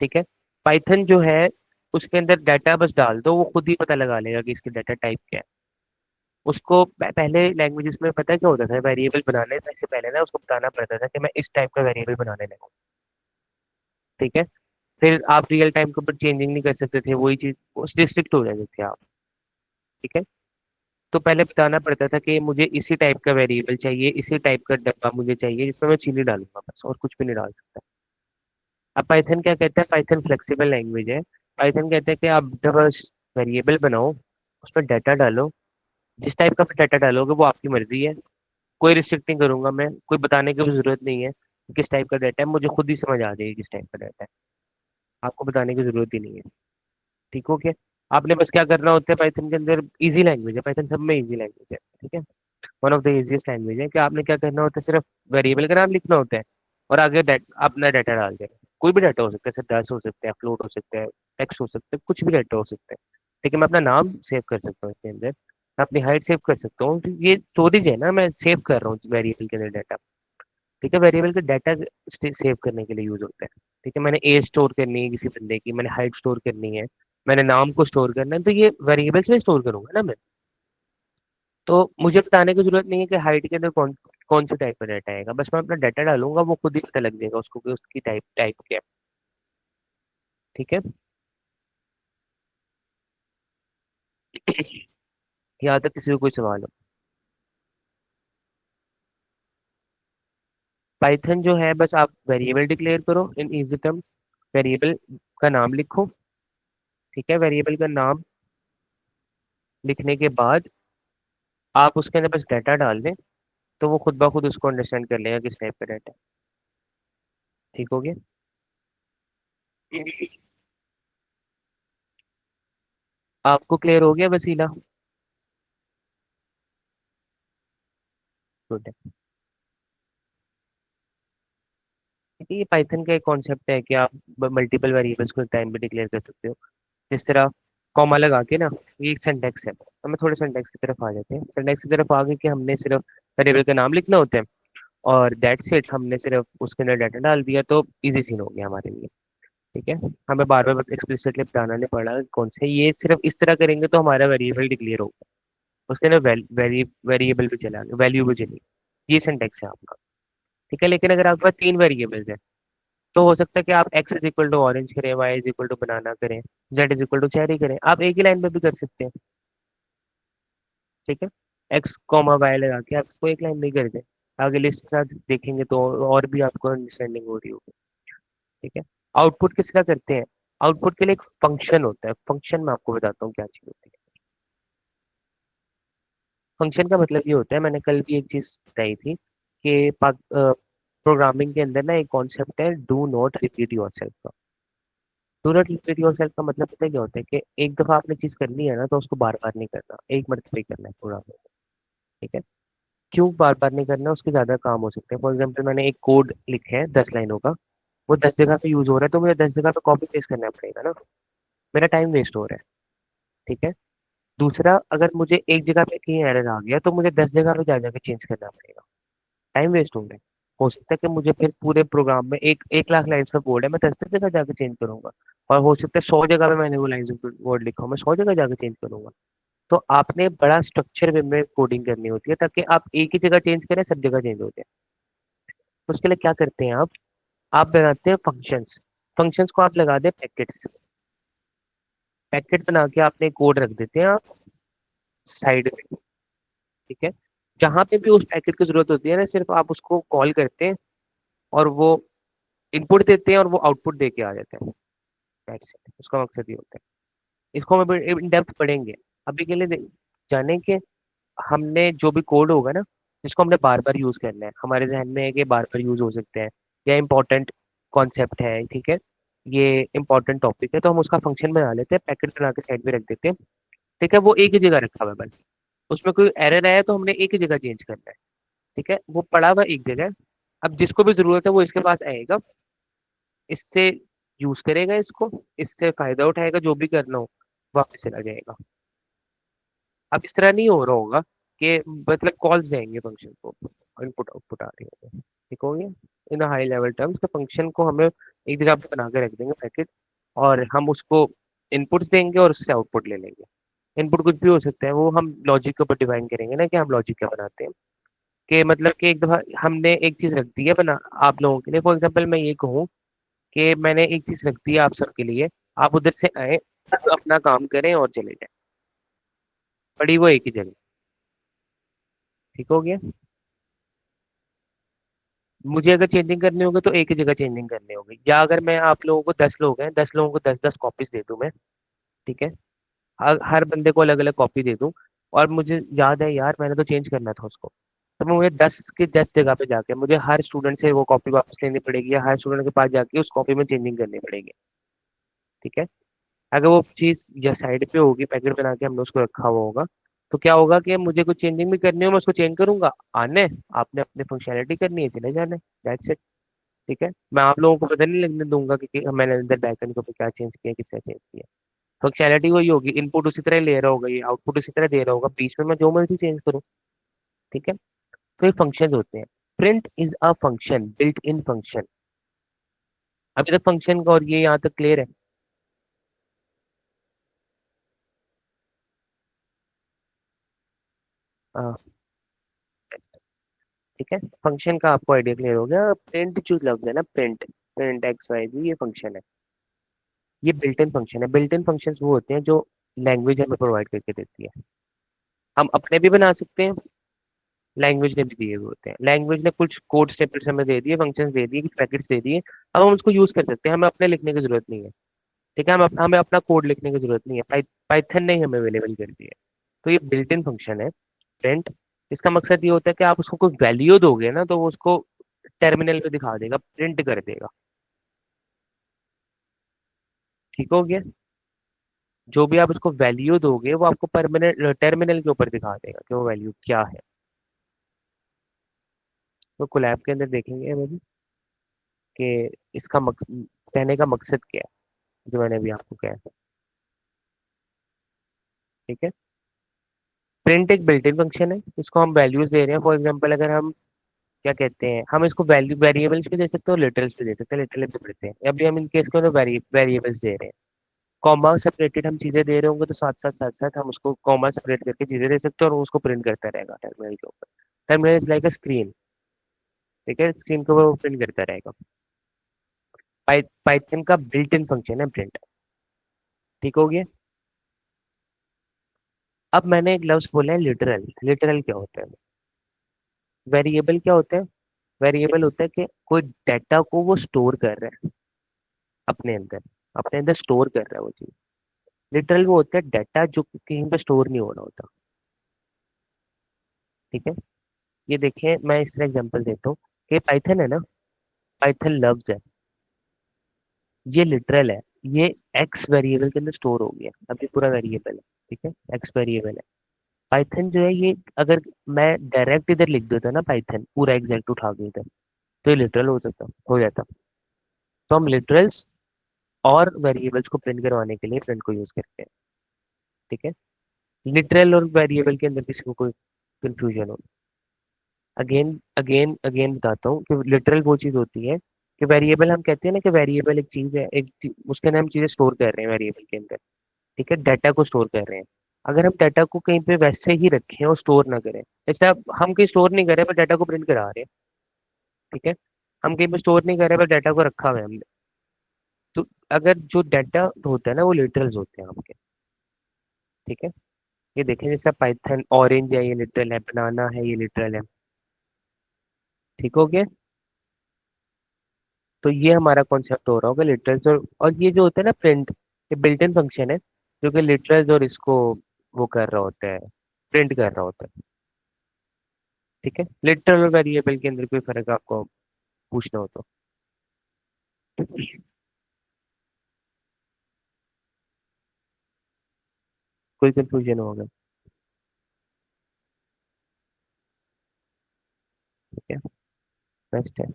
ठीक है, पाइथन जो है उसके अंदर डाटा बस डाल दो, वो खुद ही पता लगा लेगा कि इसकी डाटा टाइप क्या है। उसको पहले लैंग्वेजेस में पता है क्या होता था, वेरिएबल बनाने से पहले ना उसको बताना पड़ता था कि मैं इस टाइप का वेरिएबल बनाने लगा हूँ। ठीक है, फिर आप रियल टाइम के ऊपर चेंजिंग नहीं कर सकते थे, वही चीज उससे स्ट्रिक्ट हो जाते थे आप। ठीक है, तो पहले बताना पड़ता था कि मुझे इसी टाइप का वेरिएबल चाहिए, इसी टाइप का डब्बा मुझे चाहिए जिसमें मैं चीनी डालूंगा बस, और कुछ भी नहीं डाल सकता। अब पाइथन क्या कहता है, पाइथन फ्लेक्सिबल लैंग्वेज है। पाइथन कहता है कि आप जब वेरिएबल बनाओ, उसमें डाटा डालो, जिस टाइप का डाटा डालोगे वो आपकी मर्जी है, कोई रिस्ट्रिक्ट नहीं करूंगा मैं, कोई बताने की भी जरूरत नहीं है कि किस टाइप का डाटा है, मुझे खुद ही समझ आ जाएगी किस टाइप का डाटा है, आपको बताने की जरूरत ही नहीं है। ठीक हो गया। आपने बस क्या करना होता है, पाइथन के अंदर इजी लैंग्वेज है, पाइथन सब में इजी लैंग्वेज है। ठीक है, one of the easiest language है कि आपने क्या करना होता है, सिर्फ वेरिएबल का नाम लिखना होता है और आगे अपना डाटा डाल देना। कोई भी डाटा हो सकता है, सिर्फ 10 हो सकता है, फ्लोट हो सकता है, टेक्स्ट हो सकता है, कुछ भी डाटा हो सकता है। ठीक है, मैं अपना नाम सेव कर सकता हूँ इसके अंदर, मैं अपनी हाइट सेव कर सकता हूँ, तो ये स्टोरेज है ना, मैं सेव कर रहा हूँ वेरिएबल के अंदर डाटा। ठीक है, वेरिएबल का डाटा सेव करने के लिए यूज होता है। ठीक है, मैंने एज स्टोर करनी है किसी बंदे की, मैंने हाइट स्टोर करनी है, मैंने नाम को स्टोर करना है, तो ये वेरिएबल्स में स्टोर करूंगा ना मैं। तो मुझे बताने की जरूरत नहीं है कि हाइट के अंदर कौन कौन सी टाइप का डाटा आएगा, बस मैं अपना डाटा डालूंगा, वो खुद ही पता लग जाएगा उसको कि उसकी टाइप टाइप क्या है। ठीक है, यहाँ तक किसी को कोई सवाल हो। पाइथन जो है बस आप वेरिएबल डिक्लेयर करो इन इजी टर्म्स, वेरिएबल का नाम लिखो। ठीक है, वेरिएबल का नाम लिखने के बाद आप उसके अंदर बस डाटा डाल दें, तो वो खुद ब खुद उसको अंडरस्टैंड कर लेगा किस टाइप का डाटा है। ठीक हो गया। आपको क्लियर हो गया वसीला? गुड है। ठीक है, ये पाइथन का एक कॉन्सेप्ट है कि आप मल्टीपल वेरिएबल्स को टाइम पे डिक्लेयर कर सकते हो। जिस तरह कॉमा लगा के ना, ये एक सिंटैक्स है। तो हम थोड़े सिंटैक्स की तरफ आ जाते हैं। सिंटैक्स की तरफ आगे कि हमने सिर्फ वेरिएबल का नाम लिखना होता है और दैट्स इट, हमने सिर्फ उसके अंदर डाटा डाल दिया तो इजी सीन हो गया हमारे लिए। ठीक है, हमें बार बार एक्सप्लिसिटली बताना नहीं पड़ा कि कौन से, ये सिर्फ इस तरह करेंगे तो हमारा वेरिएबल डिक्लेयर होगा, उसके अंदर वेरिएबल भी चला गया, वैल्यू भी चली। ये सिंटैक्स है आपका। ठीक है, लेकिन अगर आपके पास 3 वेरिएबल्स हैं तो हो सकता है कि आप x is equal to orange करें, y is equal to banana करें, z इज इक्वल टू 4 ही करें, आप एक ही लाइन में भी कर सकते हैं, ठीक है। x कॉमा वाई लगा के आप इसको एक लाइन में ही कर दें, आगे लिस्ट के साथ देखेंगे तो और भी आपको अंडरस्टैंडिंग हो रही होगी, ठीक है। आउटपुट किसका करते हैं, आउटपुट के लिए एक फंक्शन होता है, फंक्शन मैं आपको बताता हूँ क्या चीज होती है। फंक्शन का मतलब ये होता है, मैंने कल भी एक चीज बताई थी कि प्रोग्रामिंग के अंदर ना एक कॉन्सेप्ट है डू नॉट रिपीट योरसेल्फ का। डू नॉट रिपीट योरसेल्फ का मतलब पता है क्या होता है कि एक दफा आपने चीज करनी है ना तो उसको बार बार नहीं करना, एक मरतबा ही करना है प्रोग्रामिंग, ठीक है। क्यों बार बार नहीं करना, उसके ज्यादा काम हो सकते हैं। फॉर एग्जाम्पल मैंने एक कोड लिखा है 10 लाइनों का, वो 10 जगह पे यूज हो रहा है, तो मुझे 10 जगह पे कॉपी पेस्ट करना पड़ेगा ना, मेरा टाइम वेस्ट हो रहा है, ठीक है। दूसरा, अगर मुझे एक जगह पे कहीं एरर आ गया तो मुझे 10 जगह पे जा जाके चेंज करना पड़ेगा, टाइम वेस्ट हो रहा है। हो सकता है कि मुझे फिर पूरे प्रोग्राम में एक 1 लाख लाइन्स का कोड है, मैं 10 जगह जाके चेंज करूंगा, और हो सकता है 100 जगह पे मैंने वो लाइन्स कोड लिखा हो, मैं 100 जगह जाके चेंज करूंगा। तो आपने बड़ा स्ट्रक्चर वे में कोडिंग करनी होती है ताकि आप एक ही जगह चेंज करें, सब जगह चेंज हो जाए। तो उसके लिए क्या करते हैं आप बनाते हैं फंक्शंस, फंक्शंस को आप लगा दे पैकेट्स, पैकेट बना के आपने कोड रख देते हैं आप साइड में, ठीक है। जहां पे भी उस पैकेट की जरूरत होती है ना, सिर्फ आप उसको कॉल करते हैं और वो इनपुट देते हैं और वो आउटपुट दे के आ जाते हैं, That's it. उसका मकसद ये होता है। इसको हम इन डेप्थ पढ़ेंगे, अभी के लिए जाने के हमने जो भी कोड होगा ना, जिसको हमने बार बार यूज करना है, हमारे जहन में है कि बार बार यूज हो सकते हैं, या इम्पोर्टेंट कॉन्सेप्ट है, ठीक है, ये इंपॉर्टेंट टॉपिक है, तो हम उसका फंक्शन बना लेते हैं, पैकेट बना के साइड में रख देते हैं, ठीक है। वो एक ही जगह रखा हुआ है बस, उसमें कोई एरर आया तो हमने एक ही जगह चेंज करना है, ठीक है, वो पड़ा हुआ एक जगह है। अब जिसको भी जरूरत है वो इसके पास आएगा, इससे यूज करेगा, इसको इससे फायदा उठाएगा, जो भी करना हो वापस चला जाएगा। अब इस तरह नहीं हो रहा होगा कि मतलब कॉल्स जाएंगे फंक्शन को, इनपुट आउटपुट आ रही होगी, ठीक हो गया। इन हाई लेवल टर्म्स के फंक्शन को हमें एक जगह पे बना के रख देंगे पैकेट, और हम उसको इनपुट्स देंगे और उससे आउटपुट ले लेंगे। इनपुट कुछ भी हो सकता है, वो हम लॉजिक के ऊपर डिफाइन करेंगे ना कि हम लॉजिक क्या बनाते हैं, कि मतलब कि एक दफा हमने एक चीज रख दी है बना आप लोगों के लिए। फॉर एग्जाम्पल मैं ये कहूँ कि मैंने एक चीज रख दी है आप सबके लिए, आप उधर से आए, अपना काम करें और चले जाए, पड़ी वो एक ही जगह, ठीक हो गया। मुझे अगर चेंजिंग करनी होगी तो एक ही जगह चेंजिंग करनी होगी, या अगर मैं आप लोगों को 10 लोग हैं, 10 लोगों को 10-10 कॉपीज दे दूं मैं, ठीक है, हर बंदे को अलग अलग कॉपी दे दूं, और मुझे याद है यार मैंने तो चेंज करना था उसको, तो मुझे 10 के 10 जगह पे जाके मुझे हर स्टूडेंट से वो कॉपी वापस लेनी पड़ेगी, या हर स्टूडेंट के पास जाके उस कॉपी में चेंजिंग करनी पड़ेगी, ठीक है। अगर वो चीज या साइड पे होगी, पैकेट बना के हमने उसको रखा हुआ होगा, तो क्या होगा कि मुझे कुछ चेंजिंग भी करनी हो, मैं उसको चेंज करूंगा, आने आपने अपनी फंक्शनैलिटी करनी है, चले जाना है, दैट्स इट, ठीक है। मैं आप लोगों को पता नहीं लगने दूंगा कि मैंने अंदर बैकएंड के ऊपर क्या चेंज किया, किससे चेंज किया। फंक्शनैलिटी वही होगी, इनपुट उसी तरह ले रहा होगा, ये आउटपुट उसी तरह दे रहा होगा, बीच में मैं जो मर्जी चेंज करूँ, ठीक है। तो ये फंक्शन होते हैं। Print is a function, built in function. अभी तक फंक्शन का और ये यहाँ तक क्लियर है। हाँ, ठीक है, फंक्शन का आपको आइडिया क्लियर हो गया। प्रिंट जो लफ्ज है ना, प्रिंट, प्रिंट एक्स वाई जी, ये फंक्शन है, ये बिल्ट इन फंक्शन है। बिल्ट इन फंक्शन वो होते हैं जो लैंग्वेज हमें प्रोवाइड करके देती है, हम अपने भी बना सकते हैं, लैंग्वेज ने भी दिए हुए होते हैं। लैंग्वेज ने कुछ कोड स्निपेट्स हमें दे दिए, फंक्शंस दे दिए, कुछ पैकेट्स दे दिए, अब हम उसको यूज कर सकते हैं, हमें अपने लिखने की जरूरत नहीं है, ठीक है। हमें अपना कोड लिखने की जरूरत नहीं है, पाइथन ने ही हमें अवेलेबल कर दिया है। तो ये बिल्ट इन फंक्शन है प्रिंट। इसका मकसद ये होता है कि आप उसको कोई वैल्यू दोगे ना तो वो उसको टर्मिनल पे दिखा देगा, प्रिंट कर देगा, ठीक हो गया। जो भी आप उसको वैल्यू दोगे वो आपको परमानेंट टर्मिनल के ऊपर दिखा देगा कि वो वैल्यू क्या है। तो कोलैब के अंदर देखेंगे अभी कि इसका कहने का मकसद क्या है, जो मैंने अभी आपको कहा था, ठीक है। प्रिंट एक बिल्ट इन फंक्शन है, इसको हम वैल्यूज दे रहे हैं। फॉर एग्जांपल अगर हम क्या कहते हैं, हम इसको वैल्यू वेरिएबल्स भी दे सकते हैं और लिटरल्स भी दे सकते हैं, लिटरल भी पढ़ते हैं, अभी हम इनके इसको वेरिएबल्स दे रहे हैं। कॉमा सेपरेटेड हम चीजें दे रहे होंगे तो साथ साथ हम उसको कॉमा सेपरेट करके चीजें दे सकते हैं और वो उसको प्रिंट करता रहेगा टर्मिनल के ऊपर। Terminal is like a screen, ठीक है, स्क्रीन के ऊपर वो प्रिंट करता रहेगा। पाइथन का बिल्ट इन फंक्शन है प्रिंट, ठीक हो गया। अब मैंने एक लफ्ज बोला है लिटरल। लिटरल क्या होता है? वेरिएबल क्या होता है? वेरिएबल होता है कि कोई डाटा को वो स्टोर कर रहा है अपने अंदर, अपने अंदर स्टोर कर रहा है वो चीज। लिटरल वो होता है डाटा जो कहीं पे स्टोर नहीं होना होता। ठीक है। ये देखिए, मैं इस तरह एग्जांपल देता हूँ कि पाइथन है ना, पाइथन लफ्ज है, ये लिटरल है। ये एक्स वेरिएबल के अंदर स्टोर हो गया, अब ये पूरा वेरिएबल है। ठीक है, एक्स वेरिएबल है। पाइथन जो है ये, अगर मैं डायरेक्ट इधर लिख देता ना पाइथन पूरा एग्जैक्ट उठा के इधर, तो ये लिटरल हो सकता, हो जाता। तो हम लिटरल्स और वेरिएबल्स को प्रिंट करवाने के लिए प्रिंट को यूज करते हैं। ठीक है। लिटरल और वेरिएबल के अंदर किसी को कोई कंफ्यूजन हो? अगेन अगेन अगेन बताता हूँ कि लिटरल वो चीज होती है कि वेरिएबल, हम कहते हैं ना कि वेरिएबल एक चीज है, उसके अंदर हम चीजें स्टोर कर रहे हैं वेरिएबल के अंदर। ठीक है, डाटा को स्टोर कर रहे हैं। अगर हम डाटा को कहीं पे वैसे ही रखें और स्टोर ना करें, जैसे अब हम कहीं स्टोर नहीं कर रहे पर डाटा को प्रिंट करा रहे हैं। ठीक है, हम कहीं पे स्टोर नहीं कर रहे पर डाटा को रखा हुआ है हमने। तो अगर जो डाटा होता है ना वो लिटरल्स होते हैं आपके। ठीक है, ये देखें जैसे पाइथन ऑरेंज है, ये लिटरल है। बनाना है, ये लिटरल है। ठीक हो गया। तो ये हमारा कॉन्सेप्ट हो रहा होगा लिटरल्स और ये जो होता है ना प्रिंट, ये बिल्ट इन फंक्शन है जो कि लिटरल्स और इसको वो कर रहा होता है, प्रिंट कर रहा होता है। ठीक है, लिटरल और वेरिएबल के अंदर कोई फर्क आपको पूछना हो तो? कोई कंफ्यूजन होगा? ठीक है, बेस्ट है।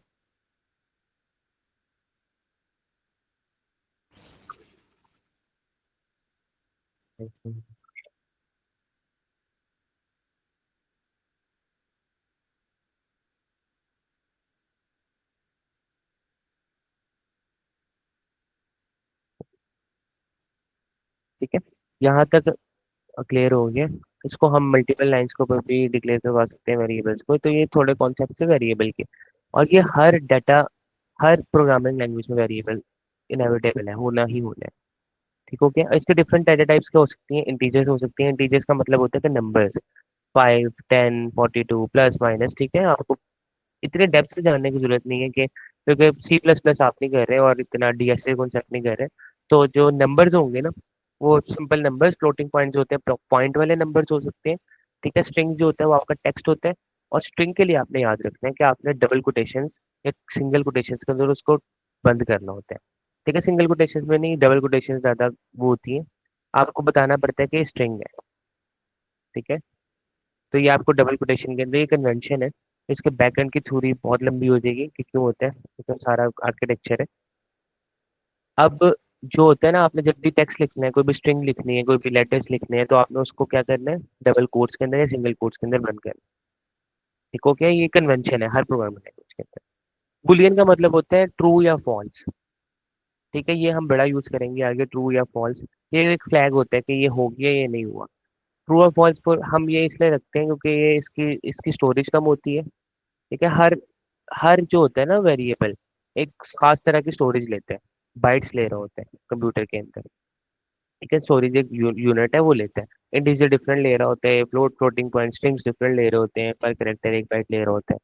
ठीक है, यहाँ तक क्लियर हो गया। इसको हम मल्टीपल लाइंस के ऊपर भी डिक्लेयर करवा सकते हैं वेरिएबल्स को। तो ये थोड़े कॉन्सेप्ट है वेरिएबल के। और ये हर डाटा, हर प्रोग्रामिंग लैंग्वेज में वेरिएबल इनएविटेबल है, होना ही होना है। ठीक हो गया। इसके डिफरेंट डाटा टाइप्स क्या हो सकती हैं? इंटीजर्स हो सकती हैं। इंटीजर्स का मतलब होता है कि नंबर्स, 5, 10, 42 प्लस माइनस। ठीक है, आपको इतने डेप्थ से जानने की जरूरत नहीं है कि, क्योंकि सी प्लस प्लस आप नहीं कर रहे और इतना डीएसए कॉन्सेप्ट नहीं कर रहे। तो जो नंबर्स होंगे ना, वो सिंपल नंबर्स, फ्लोटिंग पॉइंट जो होते हैं, पॉइंट वाले नंबर्स हो सकते हैं। ठीक है, स्ट्रिंग जो होता है वो आपका टेक्स्ट होता है। और स्ट्रिंग के लिए आपने याद रखना है कि आपने डबल कोटेशंस या सिंगल कोटेशंस के अंदर उसको बंद करना होता है। ठीक है, सिंगल कोटेशंस में नहीं, डबल कोटेशंस ज्यादा वो होती है। आपको बताना पड़ता है कि स्ट्रिंग है। ठीक है, तो ये आपको डबल कोटेशन के अंदर ये कन्वेंशन है। इसके बैकएंड की थ्योरी बहुत लंबी हो जाएगी कि क्यों होता है, तो सारा आर्किटेक्चर है। अब जो होता है ना, आपने जब भी टेक्स्ट लिखना है, कोई भी स्ट्रिंग लिखनी है, कोई भी लेटर्स लिखने हैं, तो आपने उसको क्या करना है? डबल कोट्स के अंदर या सिंगल कोट्स के अंदर बंद करना है। ठीक हो गया, ये कन्वेंशन है हर प्रोग्रामिंग लैंग्वेज के अंदर। बुलियन का मतलब होता है ट्रू या फॉल्स। ठीक है, ये हम बड़ा यूज करेंगे आगे, ट्रू या फॉल्स। ये एक फ्लैग होता है कि ये हो गया, ये नहीं हुआ। ट्रू और फॉल्स पर हम ये इसलिए रखते हैं क्योंकि ये इसकी इसकी स्टोरेज कम होती है। ठीक है, हर हर जो होता है ना वेरिएबल, एक खास तरह की स्टोरेज लेते हैं, बाइट्स ले रहे होते हैं कंप्यूटर के अंदर। ठीक है, स्टोरेज एक यूनिट है, वो लेते हैं। इंटीजर डिफरेंट ले रहा होता है, फ्लोटिंग पॉइंट स्ट्रिंग्स डिफरेंट ले रहे होते हैं, पर करेक्टर एक बाइट ले रहा होता है।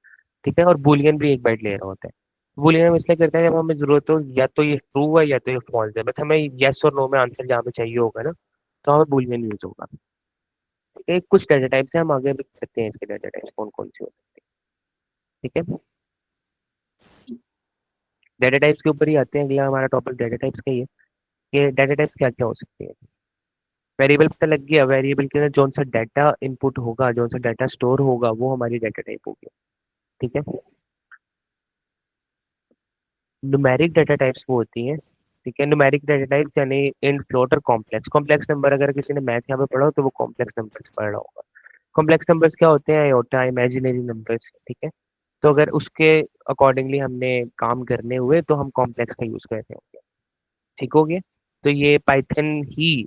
ठीक है, और बुलियन भी एक बाइट ले रहा होता है। बुलियन हम इसलिए करते हैं जब हमें जरूरत हो, या तो ये ट्रू है या तो ये फॉल्स है, बस हमें यस और नो में आंसर जहाँ पे चाहिए होगा ना, तो हमें बुलियन यूज होगा। ठीक है, कुछ डाटा टाइप्स है, हम आगे भी करते हैं इसके डाटा टाइप्स कौन कौन से हो सकते हैं। ठीक है, डाटा टाइप्स के ऊपर ही आते हैं। अगला हमारा टॉपिक डाटा टाइप्स का ही है कि डाटा टाइप्स क्या क्या हो सकती है। वेरिएबल पता लग गया, वेरिएबल के अंदर जौन सा डाटा इनपुट होगा, जौन सा डाटा स्टोर होगा, वो हमारी डाटा टाइप होगी। ठीक है, न्यूमेरिक डाटा टाइप्स वो होती हैं। ठीक है, न्यूमेरिक डाटा टाइप्स यानी इन, फ्लोट और कॉम्प्लेक्स। कॉम्प्लेक्स नंबर अगर किसी ने मैथ यहाँ पे पढ़ा हो तो वो कॉम्प्लेक्स नंबर्स पढ़ रहा होगा। कॉम्प्लेक्स नंबर्स क्या होते हैं? Iota, imaginary numbers. ठीक है, तो अगर उसके अकॉर्डिंगली हमने काम करने हुए तो हम कॉम्प्लेक्स का यूज करते हैं। ठीक हो गया। तो ये पाइथन ही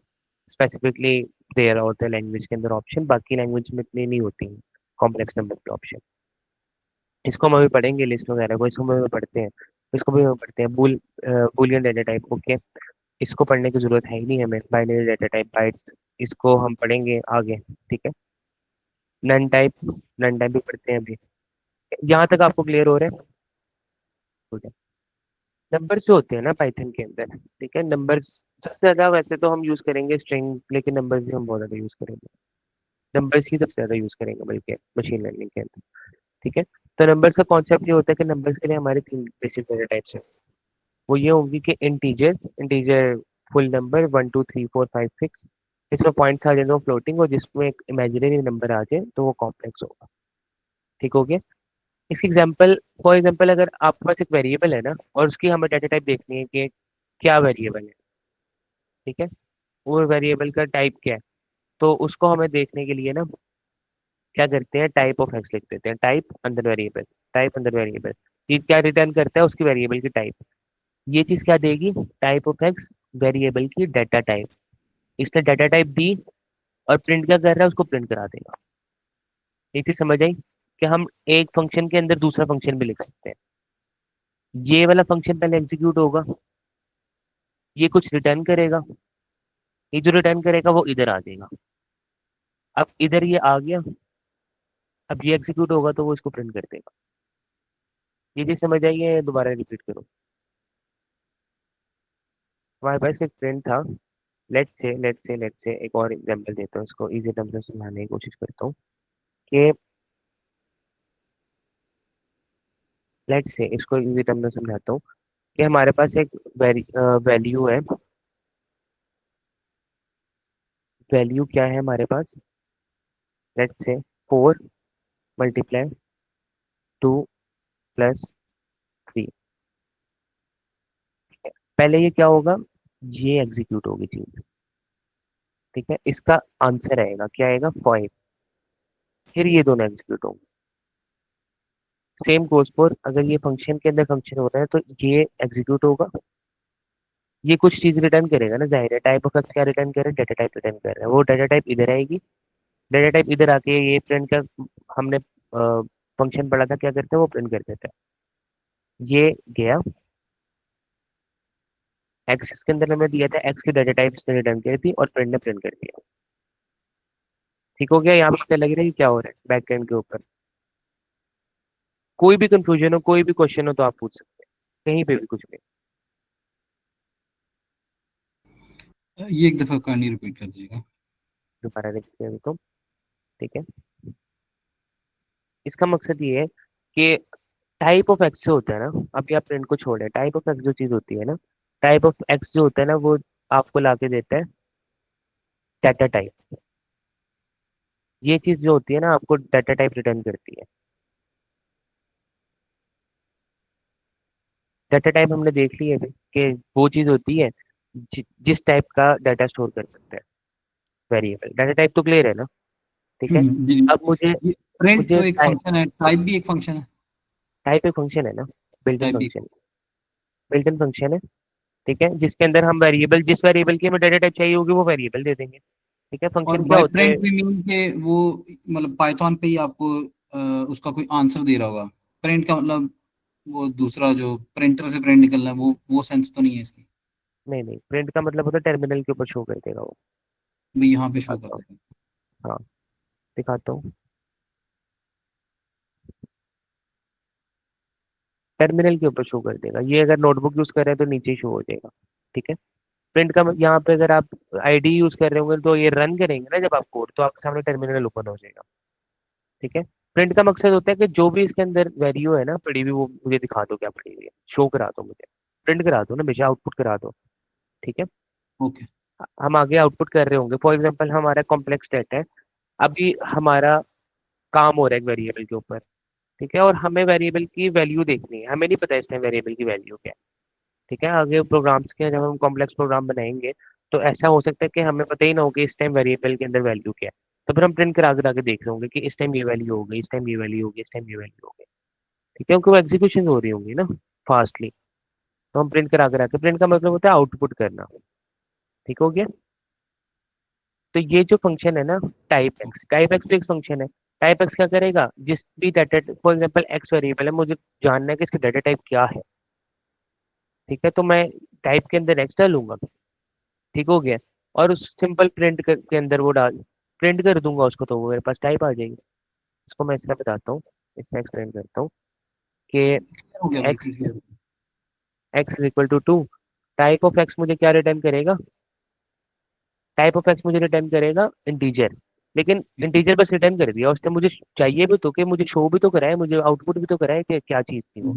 स्पेसिफिकली दे रहा होता है लैंग्वेज के अंदर ऑप्शन, बाकी लैंग्वेज में इतनी नहीं होती है कॉम्प्लेक्स नंबर के ऑप्शन। इसको हम अभी पढ़ेंगे लिस्ट वगैरह को, इसको हम अभी पढ़ते हैं। इसको भी हम पढ़ते हैं, बुलियन डाटा टाइप। ओके, इसको पढ़ने की जरूरत है ही नहीं हमें, बाइनरी डाटा टाइप बाइट्स, इसको हम पढ़ेंगे आगे। ठीक है, नन टाइप, नन टाइप भी पढ़ते हैं अभी। यहाँ तक आपको क्लियर हो रहा है? ठीक है। नंबर्स जो होते हैं ना पाइथन के अंदर, ठीक है, नंबर्स सबसे ज्यादा वैसे तो हम यूज करेंगे स्ट्रिंग, लेकिन नंबर्स भी हम बहुत ज्यादा यूज करेंगे, नंबर्स ही सबसे ज्यादा यूज करेंगे बल्कि मशीन लर्निंग के अंदर। ठीक है, तो नंबर्स का कॉन्सेप्ट ये होता है कि नंबर्स के लिए हमारे तीन बेसिक डेटा टाइप्स हैं। वो ये होंगी कि इंटीजर, इंटीजर फुल नंबर 1 2 3 4 5 6, इसमें पॉइंट्स आ जाए तो फ्लोटिंग, और जिसमें एक इमेजिनरी नंबर आ जाए तो वो कॉम्प्लेक्स होगा। ठीक हो गया? इसकी एग्जांपल, फॉर एग्जांपल अगर आपके पास एक वेरिएबल है ना, और उसकी हमें डाटा टाइप देखनी है कि क्या वेरिएबल है, ठीक है, वो वेरिएबल का टाइप क्या है, तो उसको हमें देखने के लिए ना क्या करते हैं, टाइप ऑफ एक्स लिख देते हैं, type under variable, type under variable. ये क्या रिटर्न करता है, उसकी वेरिएबल की टाइप। ये चीज क्या देगी, टाइप ऑफ एक्स, वेरिएबल की डाटा टाइप। इसने डाटा टाइप दी और प्रिंट क्या कर रहा है, उसको प्रिंट करा देगा। ये चीज समझ आई कि हम एक फंक्शन के अंदर दूसरा फंक्शन भी लिख सकते हैं। ये वाला फंक्शन पहले एग्जीक्यूट होगा, ये कुछ रिटर्न करेगा, ये जो रिटर्न करेगा वो इधर आ जाएगा। अब इधर ये आ गया, अब ये एग्जीक्यूट होगा तो वो इसको प्रिंट कर देगा। ये चीज समझ आई है? दोबारा रिपीट करो। हमारे पास एक प्रिंट था, लेट्स से एक और एग्जांपल देता हूँ, इसको इजी टर्म्स में समझाने की कोशिश करता हूँ कि लेट्स से इसको इजी टर्म में समझाता हूँ कि हमारे पास एक वैल्यू है। वैल्यू क्या है हमारे पास, लेट्स से 4 × 2 + 3। पहले ये क्या होगा, ये एग्जीक्यूट होगी चीज। ठीक है, इसका आंसर आएगा, क्या आएगा, 5। फिर ये दोनों एग्जीक्यूट होंगे। सेम गोज फॉर, अगर ये फंक्शन के अंदर फंक्शन हो रहा है तो ये एग्जीक्यूट होगा, ये कुछ चीज रिटर्न करेगा ना, जाहिर है टाइप ऑफ एक्स क्या रिटर्न कर रहा है, डाटा टाइप रिटर्न कर रहा है, वो डाटा टाइप इधर आएगी, डाटा टाइप इधर आके ये प्रिंट का हमने फंक्शन पढ़ा था क्या करते हैं, वो प्रिंट कर देता है। ये गया एक्स, इसके अंदर हमने दिया था एक्स की डाटा टाइप इसने रिटर्न कर दी और प्रिंट ने प्रिंट कर दिया। ठीक हो गया? यहाँ पे क्या लग रहा है कि क्या हो रहा है बैक एंड के ऊपर? कोई भी कंफ्यूजन हो, कोई भी क्वेश्चन हो तो आप पूछ सकते हैं कहीं पे भी, कुछ भी। ये एक दफा कहानी रिपीट कर दीजिएगा। दोबारा देखते हैं तो। ठीक है, इसका मकसद ये है कि टाइप ऑफ एक्स जो होता है ना, अभी आप प्रिंट को छोड़े, टाइप ऑफ एक्स जो चीज होती है ना, टाइप ऑफ एक्स जो होता है ना, वो आपको ला के देता है डाटा टाइप। ये चीज जो होती है ना, आपको डाटा टाइप रिटर्न करती है। डाटा टाइप हमने देख ली है अभी कि वो चीज होती है जिस टाइप का डाटा स्टोर कर सकता है वेरिएबल। डाटा टाइप तो क्लियर है ना? ठीक है, जी जी। अब मुझे ये प्रिंट मुझे तो एक फंक्शन है, टाइप भी एक फंक्शन है। टाइप एक फंक्शन है ना, बिल्ट इन टाइप भी। फंक्शन, बिल्ट इन फंक्शन है। ठीक है, जिसके अंदर हम वेरिएबल, जिस वेरिएबल की हमें डाटा टाइप चाहिए होगी वो वेरिएबल दे देंगे। ठीक है, और फंक्शन क्या बाय होते हैं? प्रिंट भी मीन के वो मतलब पाइथन पे ही आपको उसका कोई आंसर दे रहा होगा। प्रिंट का मतलब वो दूसरा जो प्रिंटर से प्रिंट निकलना है, वो सेंस तो नहीं है इसकी। नहीं नहीं, प्रिंट का मतलब होता है टर्मिनल के ऊपर शो कर देगा वो। भी यहाँ पे शो कर दिखाता हूँ, देते हैं। हाँ दिखाता हूँ। टर्मिनल के ऊपर शो कर देगा, ये अगर नोटबुक यूज कर रहे हैं तो नीचे शो हो जाएगा। ठीक है, प्रिंट का यहाँ पे अगर आप आईडी यूज कर रहे होंगे तो ये रन करेंगे ना जब आप कोड, तो आपके सामने टर्मिनल ओपन हो जाएगा। ठीक है, प्रिंट का मकसद होता है कि जो भी इसके अंदर वैल्यू है ना पड़ी हुई, वो मुझे दिखा दो क्या पड़ी हुई है, शो करा दो मुझे, प्रिंट करा दो ना, मुझे आउटपुट करा दो। ठीक है, ओके। हम आगे आउटपुट कर रहे होंगे, फॉर एग्जाम्पल हमारा कॉम्प्लेक्स डेटा है, अभी हमारा काम हो रहा है एक वेरिएबल के ऊपर। ठीक है, और हमें वेरिएबल की वैल्यू देखनी है, हमें नहीं पता इस टाइम वेरिएबल की वैल्यू क्या है। ठीक है, आगे प्रोग्राम्स के जब हम कॉम्प्लेक्स प्रोग्राम बनाएंगे तो ऐसा हो सकता है कि हमें पता ही ना हो कि इस टाइम वेरिएबल के अंदर वैल्यू क्या है, तो फिर हम प्रिंट करा करा के देख रहे होंगे कि इस टाइम ये वैल्यू हो गई, इस टाइम ये वैल्यू हो गई, इस टाइम ये वैल्यू हो गई। ठीक है, क्योंकि वो एग्जीक्यूशन हो रही होंगी ना फास्टली, तो हम प्रिंट करा करा के, प्रिंट का मतलब होता है आउटपुट करना। ठीक हो गया? तो ये जो फंक्शन है ना, टाइप एक्स भी एक फंक्शन है। टाइप एक्स क्या करेगा, जिस भी data, for example x variable है, मुझे जानना है कि इसका डाटा टाइप क्या है। ठीक है, तो मैं टाइप के अंदर एक्स डालूंगा, ठीक हो गया। और उस सिंपल प्रिंट के अंदर वो डाल प्रिंट कर दूंगा उसको, तो वो मेरे पास टाइप आ जाएगी। इसको मैं इसका बताता हूँ, इसका एक्सप्लेन करता हूँ कि हो गया, बिल्कुल x clear. X is equal to 2, type of x मुझे क्या रिटर्न करेगा, टाइप ऑफ एक्स मुझे रिटर्न करेगा इंटीजर। लेकिन इंटीजर बस रिटर्न कर दिया, उसने मुझे चाहिए भी तो कि मुझे शो भी तो कराए, मुझे आउटपुट भी तो कराए कि क्या चीज़ थी वो।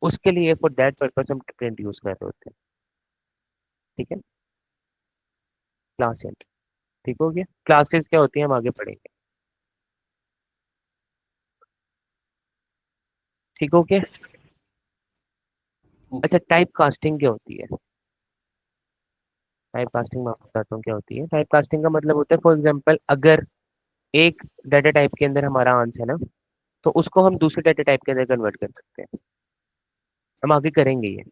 उसके लिए फॉर दैट पर्पस हम प्रिंट यूज कर रहे होते हैं। ठीक है, क्लास एंड। ठीक हो गया, क्लासेस क्या होती है हम आगे पढ़ेंगे। ठीक हो गया। अच्छा, ओके। टाइप कास्टिंग क्या होती है? टाइप कास्टिंग मैं आपको बताता हूँ क्या होती है। टाइप कास्टिंग का मतलब होता है, फॉर एग्जाम्पल अगर एक डाटा टाइप के अंदर हमारा आंसर है ना, तो उसको हम दूसरे डाटा टाइप के अंदर कन्वर्ट कर सकते हैं। हम आगे करेंगे ये।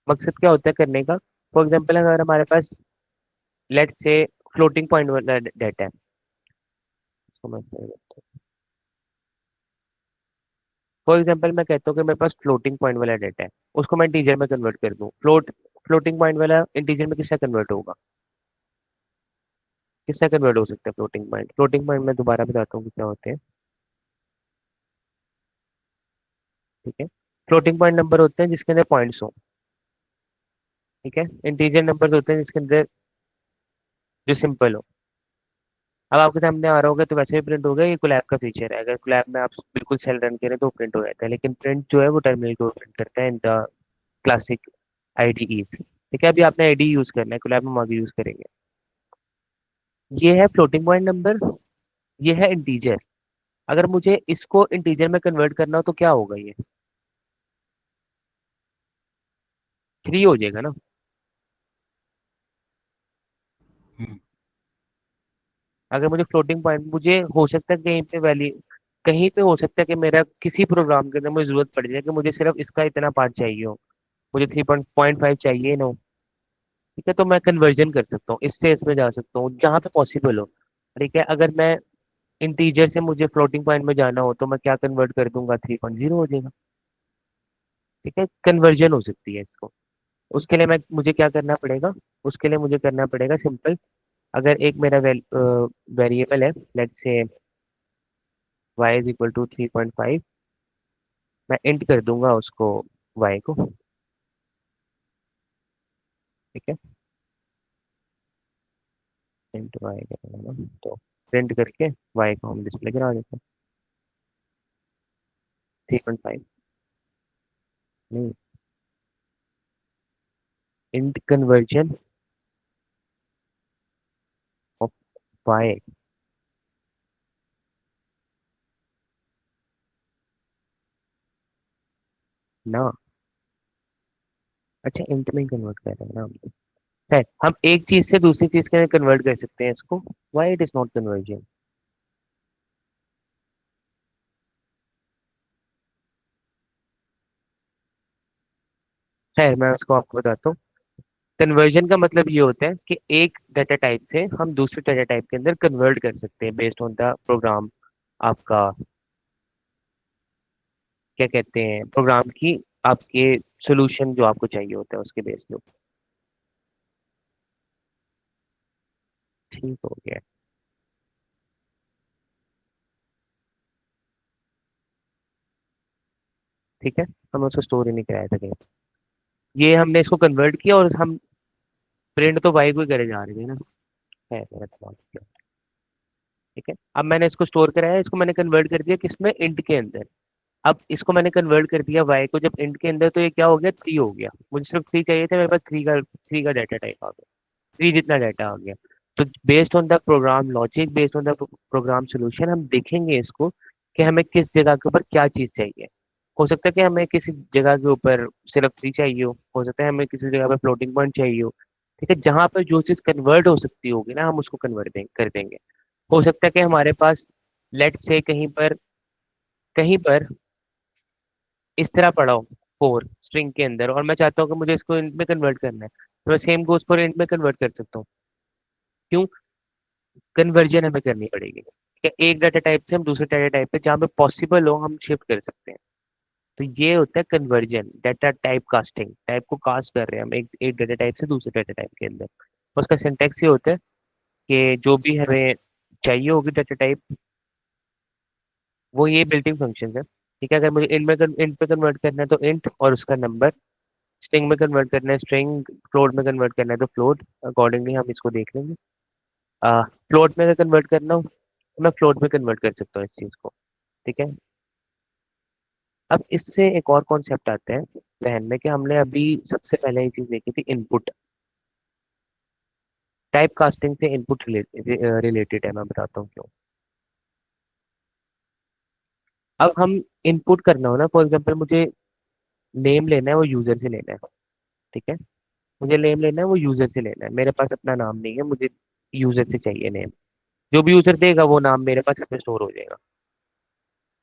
मकसद क्या होता है करने का, फॉर एग्जाम्पल अगर हमारे पास लेट से फ्लोटिंग पॉइंट वाला डाटा है, इसको मैं फॉर एग्जाम्पल मैं कहता हूँ कि मेरे पास फ्लोटिंग पॉइंट वाला डाटा है, उसको मैं इंटीजर में कन्वर्ट कर दूँ। फ्लोटिंग पॉइंट वाला इंटीजर में किससे कन्वर्ट होगा, किससे कन्वर्ट हो सकता है फ्लोटिंग पॉइंट मैं दोबारा बताता हूँ कि क्या होते हैं। ठीक है, फ्लोटिंग पॉइंट नंबर होते हैं जिसके अंदर पॉइंट्स हो। ठीक है, इंटीजर नंबर होते हैं जिसके अंदर जो सिंपल हो। अब आपके सामने आ रहा होगा तो वैसे भी प्रिंट होगा, ये कोलैब का फीचर है। अगर कोलैब में आप बिल्कुल सेल रन करें तो प्रिंट हो जाता है, लेकिन प्रिंट जो है वो टर्मिनल को प्रिंट करता है इन द क्लासिक आईडीईज। ठीक है, अभी आपने आईडी यूज करना है, कोलैब में हम आगे यूज करेंगे। ये है फ्लोटिंग पॉइंट नंबर, ये है इंटीजर। अगर मुझे इसको इंटीजर में कन्वर्ट करना हो तो क्या होगा, ये 3 हो जाएगा ना। हम्म। अगर मुझे फ्लोटिंग पॉइंट, मुझे हो सकता है कहीं पे वैल्यू, कहीं पे हो सकता है कि मेरा किसी प्रोग्राम के अंदर मुझे जरूरत पड़ जाए कि मुझे सिर्फ इसका इतना पार्ट चाहिए हो, मुझे 3.5 चाहिए ना हो। ठीक है, तो मैं कन्वर्जन कर सकता हूँ, इससे इसमें जा सकता हूँ जहाँ पे पॉसिबल हो। ठीक है, अगर मैं इंटीजर से मुझे फ्लोटिंग पॉइंट में जाना हो तो मैं क्या कन्वर्ट कर दूंगा, 3.0 हो जाएगा। ठीक है, कन्वर्जन हो सकती है इसको। उसके लिए मैं मुझे क्या करना पड़ेगा, उसके लिए मुझे करना पड़ेगा सिंपल। अगर एक मेरा वेरिएबल है, let's say y is equal to 3.5, मैं इंट कर दूंगा उसको, y को। ठीक है, इंट y करेंगे ना, तो प्रिंट करके y को हम डिस्प्ले करा देते हैं। 3.5 नहीं, इंट कन्वर्जन ऑफ y ना। अच्छा, इंट में कन्वर्ट कर रहे हैं ना हम। है, हम एक चीज से दूसरी चीज के अंदर कन्वर्ट कर सकते हैं इसको, why it is not conversion. है, मैं उसको आपको बताता हूँ। कन्वर्जन का मतलब ये होता है कि एक डाटा टाइप से हम दूसरे डाटा टाइप के अंदर कन्वर्ट कर सकते हैं बेस्ड ऑन द प्रोग्राम। आपका क्या कहते हैं, प्रोग्राम की आपके सोल्यूशन जो आपको चाहिए होता है उसके बेस पे। ठीक हो गया। ठीक है, हम उसको स्टोर ही नहीं कराया था कहीं। ये हमने इसको कन्वर्ट किया और हम प्रिंट तो वाई को ही करे जा रहे थे ना। है मेरा दिमाग। ठीक है, अब मैंने इसको स्टोर कराया, इसको मैंने कन्वर्ट कर दिया किसमें, इंट के अंदर। अब इसको मैंने कन्वर्ट कर दिया वाई को जब इंट के अंदर, तो ये क्या हो गया, 3 हो गया। मुझे सिर्फ 3 चाहिए था, मेरे पास 3 का डाटा टाइप आ गया, 3 जितना डाटा आ गया। तो based on the program logic, based on the program solution, हम देखेंगे इसको कि हमें किस जगह के ऊपर क्या चीज़ चाहिए। हो सकता है कि हमें किसी जगह के ऊपर सिर्फ 3 चाहिए हो सकता है हमें किसी जगह पे फ्लोटिंग पॉइंट चाहिए हो। ठीक है, जहाँ पर जो चीज़ कन्वर्ट हो सकती होगी ना, हम उसको कर देंगे। हो सकता है कि हमारे पास लेट से कहीं पर इस तरह पड़ा हो 4 स्ट्रिंग के अंदर, और मैं चाहता हूँ कि मुझे इसको इंट में कन्वर्ट करना है, तो मैं सेम गोज पर इंट में कन्वर्ट कर सकता हूँ। क्यों, कन्वर्जन हमें करनी पड़ेगी। ठीक है, एक डाटा टाइप से हम दूसरे डाटा टाइप पे जहाँ पे पॉसिबल हो हम शिफ्ट कर सकते हैं। तो ये होता है conversion, data type casting. Type को कास्ट कर रहे हैं हम एक एक डाटा टाइप से दूसरे डाटा टाइप के अंदर। उसका सिंटैक्स ये होता है कि जो भी हमें चाहिए होगी डाटा टाइप, वो ये बिल्टिंग फंक्शन है। ठीक है, अगर मुझे इंट पे कन्वर्ट करना है तो इंट और उसका नंबर, स्ट्रिंग में कन्वर्ट करना है स्ट्रिंग, फ्लोट में कन्वर्ट करना है तो फ्लोट। अकॉर्डिंगली हम इसको देख लेंगे। फ्लोट में अगर कन्वर्ट करना हो तो मैं फ्लोट में कन्वर्ट कर सकता हूँ इस चीज़ को। ठीक है, अब इससे एक और कॉन्सेप्ट आता है ध्यान में कि हमने अभी सबसे पहले ये चीज़ देखी थी इनपुट। टाइप कास्टिंग से इनपुट रिलेटेड है, मैं बताता हूँ क्यों। अब हम इनपुट करना हो ना, फॉर एग्जांपल मुझे नेम लेना है, वो यूजर से लेना है। ठीक है, मुझे नेम लेना है, वो यूजर से लेना है। मेरे पास अपना नाम नहीं है, मुझे यूजर से चाहिए नेम। जो भी यूजर देगा वो नाम मेरे पास इसमें स्टोर हो जाएगा।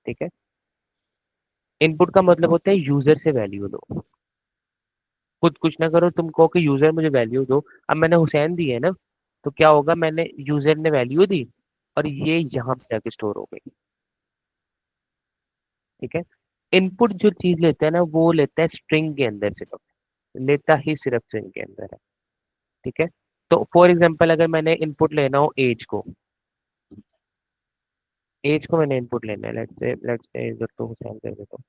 ठीक है, इनपुट का मतलब होता है यूजर से वैल्यू दो। खुद कुछ ना करो, तुम कहो कि यूजर मुझे वैल्यू दो। अब मैंने हुसैन दी है ना, तो क्या होगा, मैंने यूजर ने वैल्यू दी और ये यहाँ पे जाके स्टोर हो गई। ठीक है, इनपुट जो चीज लेता है ना, वो लेता है स्ट्रिंग के अंदर, सिर्फ लेता ही सिर्फ स्ट्रिंग के अंदर है। ठीक है, तो फॉर एग्जांपल अगर मैंने इनपुट लेना हो एज को, एज को मैंने इनपुट लेना है, लेट्स से इधर तो हुसैन कर देता हूँ।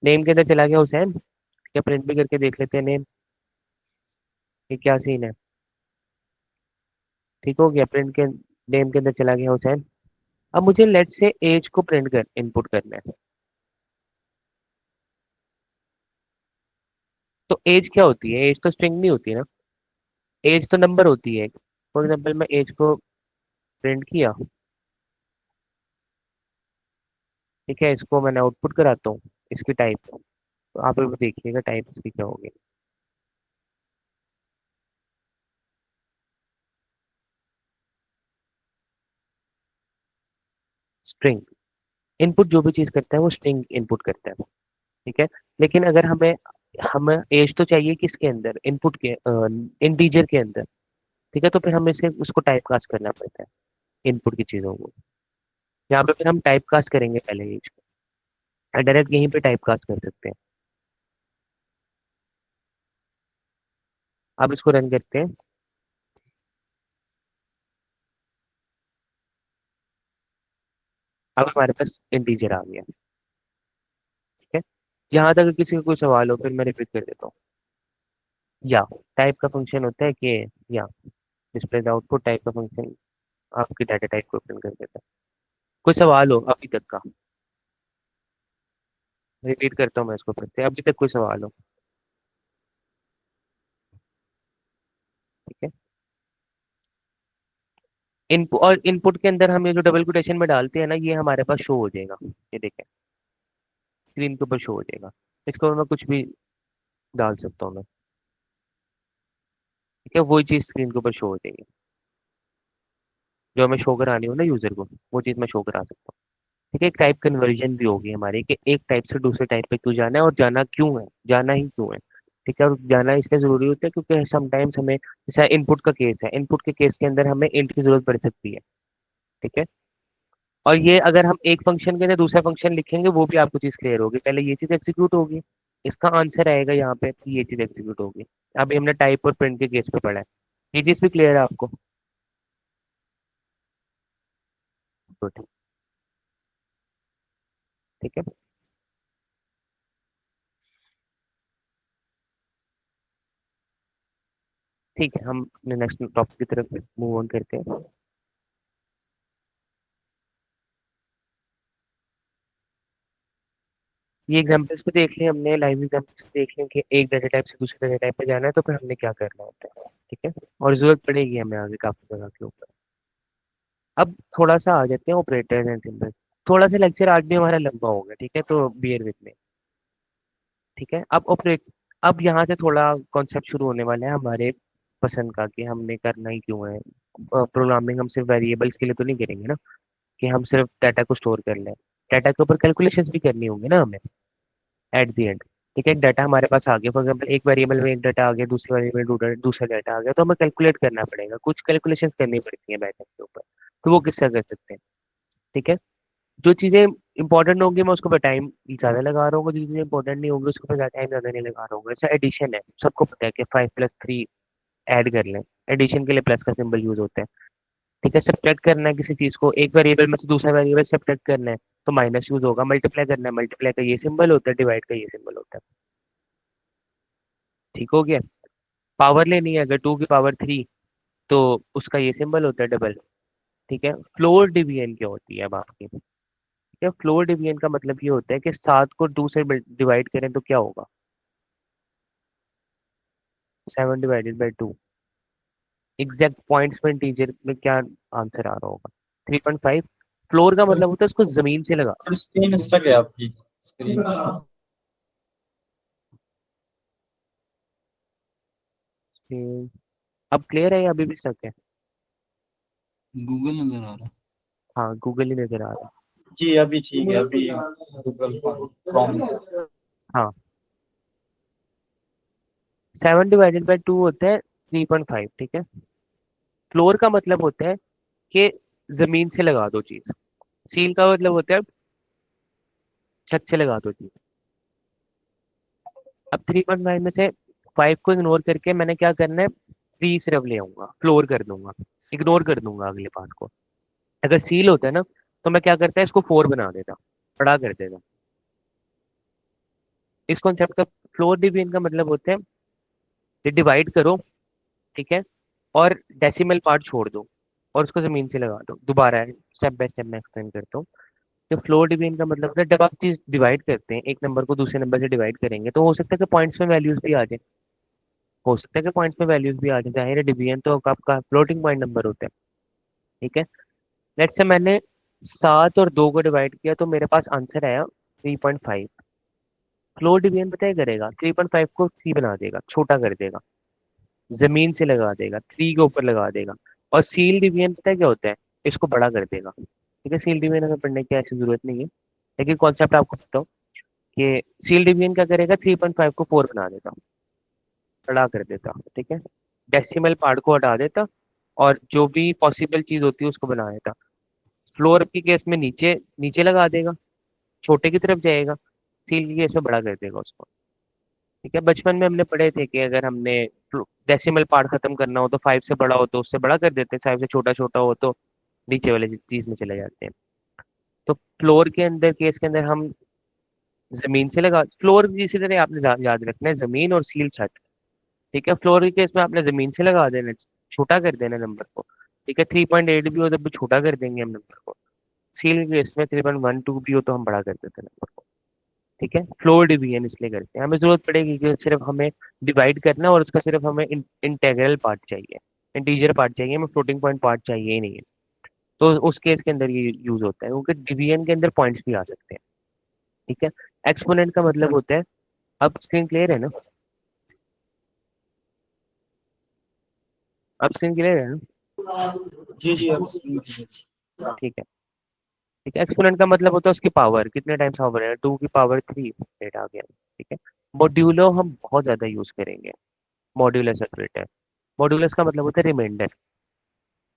नेम के अंदर चला गया हुसैन। क्या प्रिंट भी करके देख लेते हैं नेम, ये क्या सीन है। ठीक हो गया, प्रिंट के नेम के अंदर चला गया हुसैन। अब मुझे लेट से एज को प्रिंट कर इनपुट करना है। तो एज क्या होती है, एज तो स्ट्रिंग नहीं होती ना, एज तो नंबर होती है। फॉर एग्जांपल मैं एज को प्रिंट किया। ठीक है, इसको मैंने आउटपुट कराता हूँ, इसकी टाइप। तो आप लोग देखिएगा टाइप इसकी क्या होगी। स्ट्रिंग। इनपुट जो भी चीज करता है वो स्ट्रिंग इनपुट करता है। ठीक है, लेकिन अगर हमें हमें एज तो चाहिए किसके अंदर, इनपुट के इंटीजर के अंदर। ठीक है, तो फिर हमें से उसको टाइप कास्ट करना पड़ता है इनपुट की चीजों को। यहाँ पे फिर हम टाइप कास्ट करेंगे पहले एज को, डायरेक्ट यहीं पे टाइप कास्ट कर सकते हैं। अब इसको रन करते हैं। अब हमारे पास इंटीजर आ गया। ठीक है, यहाँ तक किसी का कोई सवाल हो फिर मैं रिपीट कर देता हूँ। या टाइप का फंक्शन होता है कि या डिस्प्ले द आउटपुट, टाइप का फंक्शन आपकी डाटा टाइप को प्रिंट कर देता है। कोई सवाल हो अभी तक का, रिपीट करता हूँ मैं इसको फिर से, अभी तक कोई सवाल हो। ठीक है, इनपुट और इनपुट के अंदर हम ये जो डबल कोटेशन में डालते हैं ना, ये हमारे पास शो हो जाएगा। ये देखें, स्क्रीन के ऊपर शो हो जाएगा। इसको मैं कुछ भी डाल सकता हूँ मैं। ठीक है, वही चीज स्क्रीन के ऊपर शो हो जाएगी, जो हमें शो करानी हो ना यूजर को, वो चीज मैं शो करा सकता हूँ। ठीक है, एक टाइप कन्वर्जन भी होगी हमारी कि एक टाइप से दूसरे टाइप पे क्यों जाना है और जाना क्यों है, जाना ही क्यों है। ठीक है, और जाना इसलिए जरूरी होता है क्योंकि समटाइम्स हमें, जैसे इनपुट का केस है, इनपुट के केस के अंदर हमें इंट की जरूरत पड़ सकती है। ठीक है, और ये अगर हम एक फंक्शन के अंदर दूसरा फंक्शन लिखेंगे, वो भी आपको चीज क्लियर होगी। पहले ये चीज एग्जीक्यूट होगी, इसका आंसर आएगा यहाँ पे, फिर ये चीज एग्जीक्यूट होगी। अभी हमने टाइप और प्रिंट के केस पे पढ़ा है, ये चीज भी क्लियर है आपको। गुड। ठीक है, ठीक है, हम अपने नेक्स्ट टॉपिक की तरफ मूव ऑन करते हैं। ये एग्जांपल्स पे देख लिया हमने, लाइव एग्जांपल्स पे देख लिया कि एक डाटा टाइप से दूसरे डाटा टाइप पे जाना है तो फिर हमने क्या करना होता है। ठीक है, और जरूरत पड़ेगी हमें आगे काफी जगह के ऊपर। अब थोड़ा सा आ जाते हैं ऑपरेटर्स एंड सिंबल्स। थोड़ा सा लेक्चर आज भी हमारा लंबा हो गया, ठीक है, तो बियर विद में। ठीक है, अब यहाँ से थोड़ा कॉन्सेप्ट शुरू होने वाला है हमारे पसंद का, कि हमने करना ही क्यों है। प्रोग्रामिंग हम सिर्फ वेरिएबल्स के लिए तो नहीं करेंगे ना, कि हम सिर्फ डाटा को स्टोर कर लें। डाटा के ऊपर कैलकुलेशंस भी करनी होंगी ना हमें एट द एंड। ठीक है, एक डाटा हमारे पास आ गया, फॉर एग्जाम्पल एक वेरिएबल में एक डाटा आ गया, दूसरे वेरिएबल में दूसरा डाटा आ गया, तो हमें कैलकुलेट करना पड़ेगा, कुछ कैलकुलेशंस करनी पड़ती है बैकएंड के ऊपर। तो वो किससे कर सकते हैं। ठीक है, जो चीजें इंपॉर्टेंट होंगी मैं उसको पे टाइम ज्यादा लगा रहा हूँ, जो चीजें इंपॉर्टेंट नहीं होंगी उसको पे टाइम ज्यादा नहीं लगा रहा हूँ। जैसे एडिशन है, सबको पता है कि 5+3 ऐड कर लें, एडिशन के लिए प्लस का सिंबल यूज होता है। ठीक है, सब्ट्रैक्ट करना है किसी चीज को, एक वेरिएबल में से दूसरा वेरिएबल सब्ट्रैक्ट करना है तो माइनस यूज होगा। मल्टीप्लाई करना है, मल्टीप्लाई का ये सिंबल होता है, डिवाइड का ये सिंबल होता है। ठीक हो गया। पावर लेनी है अगर 2 की पावर 3 तो उसका ये सिंबल होता है डबल। ठीक है, फ्लोर डिवीजन क्या होती है अब आपकी। ठीक है, फ्लोर डिवीजन का मतलब ये होता है कि 7 को 2 से डिवाइड करें तो क्या होगा, 7/2। एग्जैक्ट पॉइंट्स में इंटीजर में क्या आंसर आ रहा होगा, 3.5। फ्लोर का मतलब होता है उसको जमीन से लगा। स्क्रीन स्टक है आपकी स्क्रीन। अब क्लियर है या अभी भी स्टक है। गूगल नजर आ रहा है। हाँ, गूगल ही नजर आ रहा जी अभी ठीक है, अभी गूगल क्रोम। है। हाँ, 7/2 होता है 3.5। ठीक है, फ्लोर का मतलब होता है कि जमीन से लगा दो चीज। सील का मतलब होता है छत से लगा दो चीज। अब 3.5 में से 5 को इग्नोर करके मैंने क्या करना है, 3 सिर्फ ले आऊंगा, फ्लोर कर दूंगा, इग्नोर कर दूंगा अगले पार्ट को। अगर सील होता है ना तो मैं क्या करता है, इसको 4 बना देता, बड़ा कर देता। इस कॉन्सेप्ट का फ्लोर डिवीजन का मतलब होता है कि डिवाइड करो, ठीक है, और डेसिमल पार्ट छोड़ दो और उसको जमीन से लगा दो। दोबारा स्टेप बाय स्टेप मैं एक्सप्लेन करता हूँ। तो फ्लोर डिवीजन का मतलब होता है जब आप चीज डिवाइड करते हैं, एक नंबर को दूसरे नंबर से डिवाइड करेंगे तो हो सकता है कि पॉइंट्स में वैल्यूज भी आ जाए, हो सकता है कि पॉइंट्स में वैल्यूज भी आ जाए। जाहिर है डिवीजन तो आपका फ्लोटिंग पॉइंट नंबर होता है। ठीक है, लेट्स से मैंने 7 और 2 को डिवाइड किया तो मेरे पास आंसर आया 3.5। फ्लोर डिवीजन पता है करेगा, 3.5 को 3 बना देगा, छोटा कर देगा, जमीन से लगा देगा, 3 के ऊपर लगा देगा। और सील डिवीजन पता है क्या होता है, इसको बड़ा कर देगा। ठीक है, सील डिवीजन हमें पढ़ने की ऐसी जरूरत नहीं है, लेकिन कॉन्सेप्ट आपको पता हो कि सील डिवीजन क्या करेगा, 3.5 को 4 बना देता, बड़ा कर देता। ठीक है, डेसिमल पार्ट को हटा देता और जो भी पॉसिबल चीज होती है उसको बना देता। फ्लोर के केस में नीचे नीचे लगा देगा, छोटे की तरफ जाएगा, सील के केस में बड़ा कर देगा उसको। ठीक है, बचपन में हमने पढ़े थे कि अगर हमने डेसिमल पार्ट खत्म करना हो तो 5 से बड़ा हो तो उससे बड़ा कर देते हैं, 5 से छोटा छोटा हो तो नीचे वाले चीज में चले जाते हैं। तो फ्लोर के अंदर केस के अंदर हम जमीन से लगा, फ्लोर इसी तरह आपने याद रखना है, जमीन और सील छत। ठीक है, फ्लोर के केस में आपने जमीन से लगा देना, छोटा कर देना नंबर को। ठीक है, 3.8 भी हो तब भी छोटा कर देंगे हम नंबर को। सील के केस में 3.12 भी हो तो हम बड़ा कर देते हैं नंबर को। ठीक है, फ्लोर डिवीजन इसलिए करते हैं, हमें जरूरत पड़ेगी कि सिर्फ हमें डिवाइड करना है और उसका सिर्फ हमें इंटेग्रल पार्ट चाहिए, इंटीजर पार्ट चाहिए, हमें फ्लोटिंग पॉइंट पार्ट चाहिए ही नहीं है। तो उस केस के अंदर ये यूज होता है क्योंकि डिवीजन के अंदर पॉइंट्स भी आ सकते हैं। ठीक है, एक्सपोनेंट का मतलब होता है, अब स्क्रीन क्लियर है ना, अब स्क्रीन क्लियर है ना। जी जी अब स्क्रीन की। ठीक है, ठीक है, एक्सपोनेंट का मतलब होता है उसकी पावर, कितने टाइम्स पावर है, 2 की पावर 3 डेट आ गया। ठीक है, मॉड्यूलो हम बहुत ज्यादा यूज करेंगे, मॉड्यूलस ऑपरेटर। मॉड्यूलस का मतलब होता है रिमाइंडर,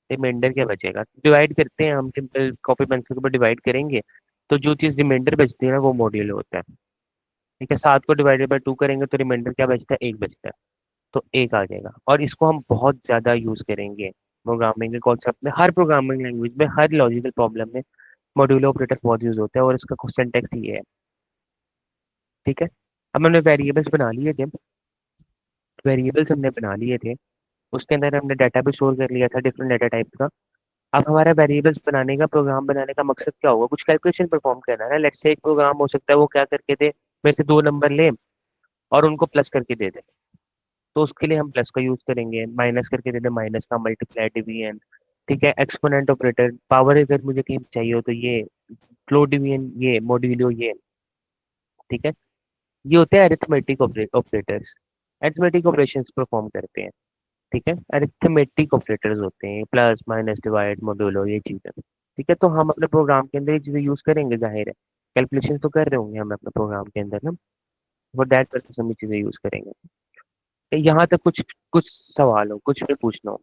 रिमाइंडर क्या बचेगा, डिवाइड करते हैं हम, सिंपल कॉपी पेंसिल के ऊपर डिवाइड करेंगे तो जो चीज रिमाइंडर बचती है ना वो मॉड्यूल होता है। ठीक है, 7 को डिवाइडेड बाय 2 करेंगे तो रिमाइंडर क्या बचता है, 1 बचता है, तो 1 आ जाएगा। और इसको हम बहुत ज्यादा यूज करेंगे प्रोग्रामिंग के कॉन्सेप्ट में, हर प्रोग्रामिंग लैंग्वेज में, हर लॉजिकल प्रॉब्लम में मॉड्यूलो ऑपरेटर बहुत यूज होता है और इसका सिंटैक्स ये है। ठीक है, अब हमने वेरिएबल्स बना लिए थे, वेरिएबल्स हमने बना लिए थे, उसके अंदर हमने डाटा भी स्टोर कर लिया था डिफरेंट डाटा टाइप का। अब हमारा वेरिएबल्स बनाने का, प्रोग्राम बनाने का मकसद क्या होगा, कुछ कैलकुलेशन परफॉर्म करना है ना। लेट्स से एक प्रोग्राम हो सकता है वो क्या करके दे, मेरे से 2 नंबर ले और उनको प्लस करके दे दे, तो उसके लिए हम प्लस का यूज करेंगे, माइनस करके दे दे माइनस का, मल्टीप्लाई, डिवीजन। ठीक है, एक्सपोनेंट ऑपरेटर, पावर अगर मुझे कहीं चाहिए हो तो ये, फ्लोट डिवीजन ये, मॉड्यूलो ये। ठीक है, ये होते हैं arithmetic operators, arithmetic operations perform करते हैं। ठीक है, अरिथमेटिक ऑपरेटर्स होते हैं, प्लस माइनस डिवाइड मॉड्यूलो ये चीजें। ठीक है, तो हम अपने प्रोग्राम के अंदर ये चीजें यूज करेंगे, जाहिर है कैलकुलेशन तो कर रहे होंगे हम अपने प्रोग्राम के अंदर ना, फॉर दैट पर्पस हम ये चीजें यूज करेंगे। यहाँ तक कुछ कुछ सवाल हो, कुछ भी पूछना हो।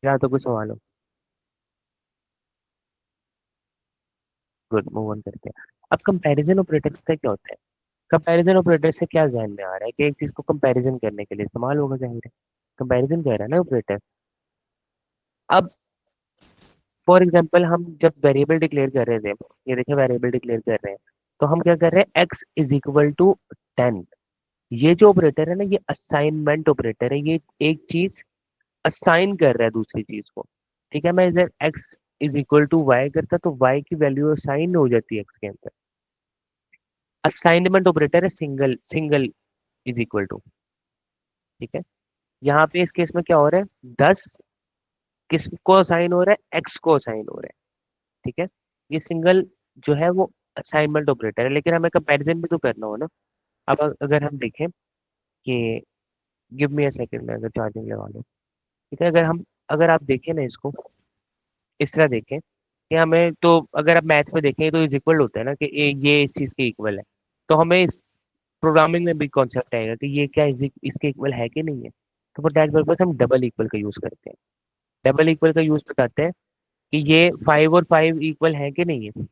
या तो कुछ सवाल हो? गुड, मूव ऑन करते हैं। अब कंपैरिजन ऑपरेटर का क्या होता है? कंपैरिजन ऑपरेटर से क्या ध्यान में आ रहा है कि एक चीज को कंपैरिजन करने के लिए इस्तेमाल होगा, जाहिर है। कंपैरिजन कह रहा है ना ऑपरेटर। अब फॉर एग्जांपल हम जब वेरिएबल डिक्लेयर कर रहे थे, ये देखिए वेरिएबल डिक्लेयर कर रहे हैं, तो हम क्या कर रहे हैं, x इज इक्वल टू 10। ये जो ऑपरेटर है ना, ये असाइनमेंट ऑपरेटर है। ये एक चीज असाइन कर रहा है दूसरी चीज को। ठीक है, मैं इधर x is equal to y करता तो y की वैल्यू असाइन हो जाती है x के अंदर। असाइनमेंट ऑपरेटर है single, single is equal to. ठीक है, यहाँ पे इस केस में क्या हो रहा है, 10 किस को असाइन हो रहा है, x को असाइन हो रहा है। ठीक है, ये सिंगल जो है वो असाइनमेंट ऑपरेटर है, लेकिन हमें कंपैरिजन भी तो करना हो ना। अब अगर हम देखें कि गिव मी अ सेकंड में अगर चार्जिंग लगा लो। ठीक है, अगर आप देखें ना इसको, इस तरह देखें कि हमें तो अगर आप मैथ्स में देखें तो इज इक्वल होता है ना कि ये इस चीज के इक्वल है। तो हमें इस प्रोग्रामिंग में भी कॉन्सेप्ट आएगा कि ये क्या इसके इक्वल है कि नहीं है। तो फॉर दैट पर्पज हम डबल इक्वल का यूज करते हैं। डबल इक्वल का यूज बताते हैं कि ये 5 और 5 इक्वल है कि नहीं है।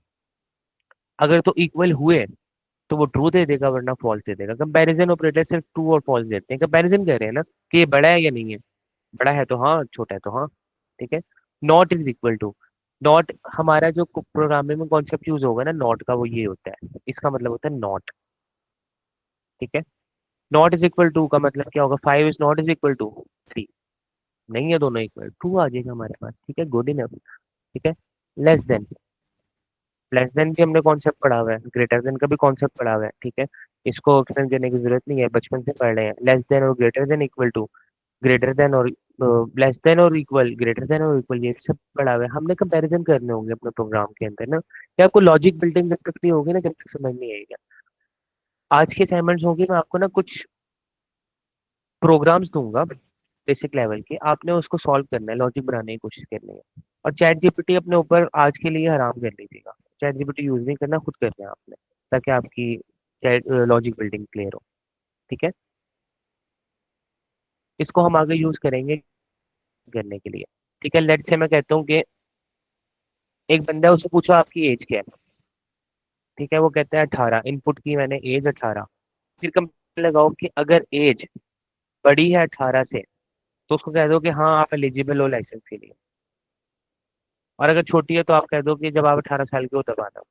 अगर तो इक्वल हुए तो वो ट्रू दे देगा, वरना फॉल्स दे देगा। कंपैरिजन ऑपरेटर सिर्फ ट्रू और फॉल्स देते हैं। कंपैरिजन कर रहे हैं ना कि ये बड़ा है या नहीं है। बड़ा है तो हाँ, छोटा है तो हाँ। ठीक है, not is equal to. Not, हमारा जो प्रोग्रामिंग में कॉन्सेप्ट यूज होगा ना नॉट का, वो ये होता है, इसका मतलब होता है नॉट। ठीक है, नॉट इज इक्वल टू का मतलब क्या होगा, 5 is not is equal to 3। नहीं है दोनों इक्वल, ट्रू आ जाएगा हमारे पास। ठीक है, गुड इनफ। ठीक है, लेस देन, लेस देन भी हमने कॉन्सेप्ट पढ़ा हुआ है, ग्रेटर देन का भी कॉन्सेप्ट पढ़ा हुआ है। ठीक है, इसको एक्सप्लेन करने की जरूरत नहीं है, बचपन से पढ़ रहे हैं। लेस देन और greater than equal to, greater than और लेस देन और इक्वल, ग्रेटर देन और इक्वल, ये सब पढ़ा हुआ है हमने। कंपैरिजन करने होंगे अपने प्रोग्राम के अंदर ना। कि आपको लॉजिक बिल्डिंग जब तक नहीं होगी ना, जब तक समझ नहीं आएगा। आज के असाइनमेंट्स होंगे, मैं आपको ना कुछ प्रोग्राम्स दूंगा बेसिक लेवल के, आपने उसको सॉल्व करना है, लॉजिक बनाने की कोशिश करनी है। और चैट जीपीटी अपने ऊपर आज के लिए हराम कर लीजिएगा। चैट जीपीटी यूज नहीं करना, खुद करना है आपने, ताकि आपकी लॉजिक बिल्डिंग क्लियर हो। ठीक है, इसको हम आगे यूज करेंगे करने के लिए। ठीक है, लेट से मैं कहता हूँ कि एक बंदा है, उससे पूछो आपकी एज क्या है। ठीक है, वो कहता है 18, इनपुट की मैंने एज 18। फिर कंपेयर लगाओ कि अगर एज बड़ी है 18 से, तो उसको कह दो कि हाँ आप एलिजिबल हो लाइसेंस के लिए। और अगर छोटी है तो आप कह दो कि जब आप 18 साल के हो तब आना।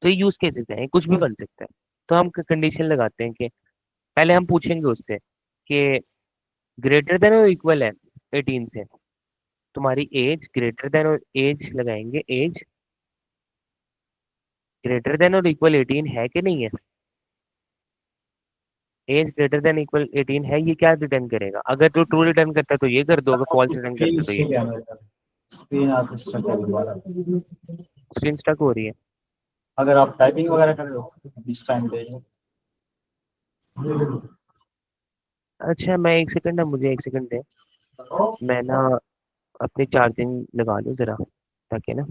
तो ये यूज केसेस हैं, कुछ भी बन सकता है। तो हम कंडीशन लगाते हैं कि पहले हम पूछेंगे उससे कि ग्रेटर देन और इक्वल है 18 से, तुम्हारी एज ग्रेटर देन और एज लगाएंगे, एज ग्रेटर देन और इक्वल 18 है कि नहीं है। एज ग्रेटर देन इक्वल 18 है, ये क्या रिटर्न करेगा। अगर तो ट्रू रिटर्न करता है तो ये कर दो, अगर फॉल्स रिटर्न स्क्रीन करता है तो ये। स्टिक है मेरा, स्क्रीन आप स्टक है दोबारा। स्क्रीन स्टक हो रही है। अगर आप टाइपिंग वगैरह कर रहे हो इस टाइम पे। अच्छा, मैं एक सेकंड ना, मुझे एक सेकंड दे, मैं ना अपनी चार्जिंग लगा लूँ जरा, ताकि ना।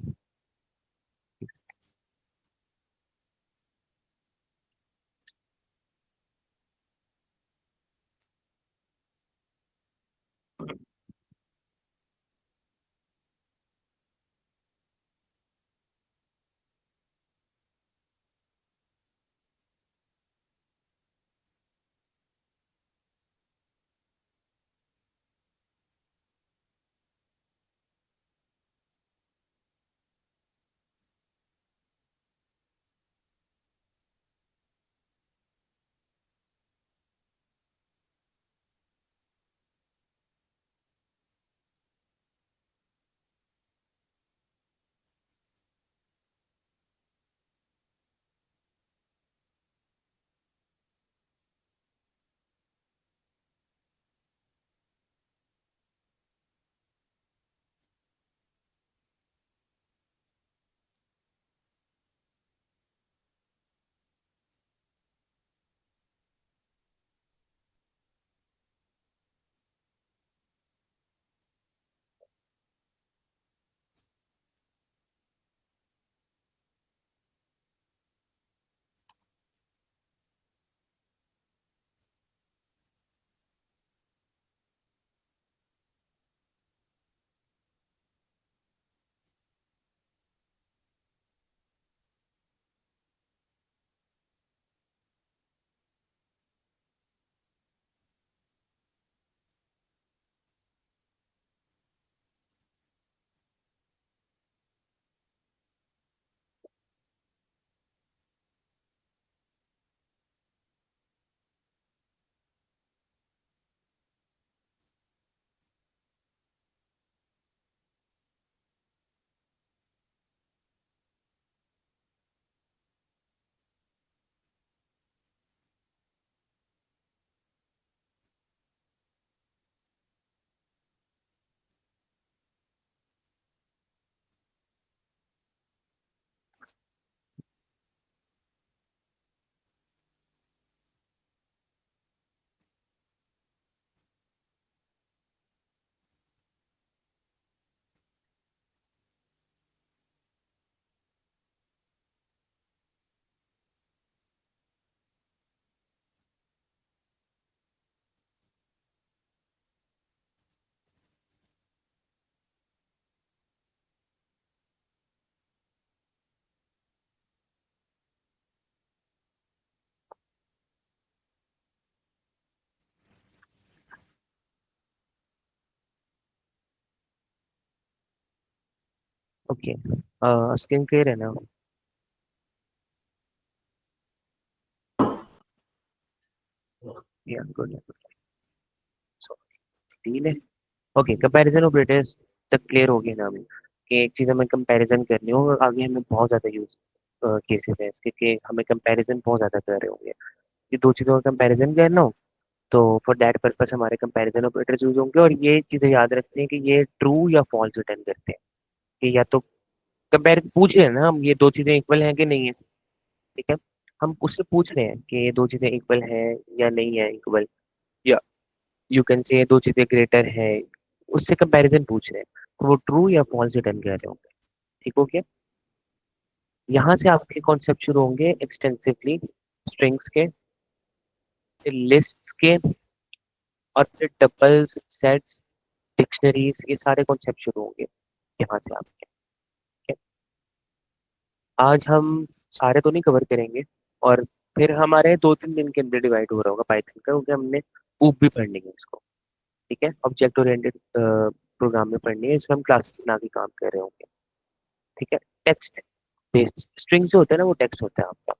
ओके, स्किन क्लियर है ना? या गुड, डील है। ओके, कंपैरिजन ऑपरेटर्स तक क्लियर हो गया ना हमें कि एक चीज़ हमें कंपैरिजन करनी हो और आगे हमें बहुत ज़्यादा यूज केसेस है इसके कि हमें कंपैरिजन बहुत ज़्यादा कर रहे होंगे कि दो चीज़ों का कंपैरिजन करना हो, तो फॉर दैट पर्पस हमारे कंपैरिजन ऑपरेटर्स यूज होंगे और ये चीज़ें याद रखनी है कि ये ट्रू या फॉल्स रिटर्न करते हैं कि या तो कंपेयर पूछ रहे हैं ना हम, ये दो चीज़ें इक्वल हैं कि नहीं है, ठीक है, हम उससे पूछ रहे हैं कि ये दो चीज़ें इक्वल हैं या नहीं है इक्वल, या यू कैन से दो चीज़ें ग्रेटर है, उससे कंपैरिजन पूछ रहे हैं, तो वो ट्रू या फॉल्स रिटर्न कर रहे होंगे। ठीक हो गया? यहाँ से आपके कॉन्सेप्ट शुरू होंगे एक्सटेंसिवली स्ट्रिंग्स के, फिर लिस्ट्स के, और फिर टपल्स, सेट्स, डिक्शनरीज, ये सारे कॉन्सेप्ट शुरू होंगे यहाँ से आपके। ठीक है? आज हम सारे तो नहीं कवर करेंगे, और फिर हमारे 2-3 दिन के अंदर डिवाइड हो रहा होगा पाइथन का, क्योंकि हमने ऊप भी पढ़नी है इसको। ठीक है, ऑब्जेक्ट ओरिएंटेड प्रोग्राम में पढ़नी है, इसमें हम क्लासेस बना के काम कर रहे होंगे। ठीक है, टेक्स्ट बेस्ड स्ट्रिंग जो होता है ना, वो टेक्स्ट होता है आपका।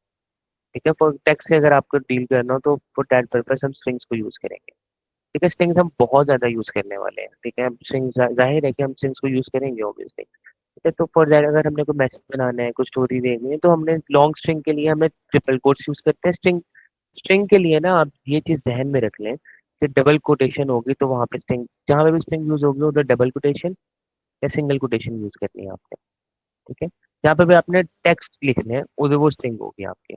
ठीक है, फॉर टेक्स्ट से अगर आपको डील करना हो तो फॉर दैट पर्पस हम स्ट्रिंग्स को यूज करेंगे। ठीक है, स्ट्रिंग्स हम बहुत ज्यादा यूज करने वाले हैं। ठीक है, स्ट्रिंग्स जाहिर है कि हम स्ट्रिंग्स को यूज करेंगे ऑब्वियसली। ठीक है, तो फॉर दैट अगर हमने कोई मैसेज बनाना है, कुछ स्टोरी देखनी है, तो हमने लॉन्ग स्ट्रिंग के लिए हमें ट्रिपल कोट्स यूज करते हैं। स्ट्रिंग स्ट्रिंग के लिए ना आप ये चीज जहन में रख लें कि डबल कोटेशन होगी तो वहां पे स्ट्रिंग, जहां पे भी स्ट्रिंग यूज होगी उधर डबल कोटेशन या सिंगल कोटेशन यूज करनी है आपने। ठीक है, जहाँ पे भी आपने टेक्स्ट लिखने हैं उधर वो स्ट्रिंग होगी आपके।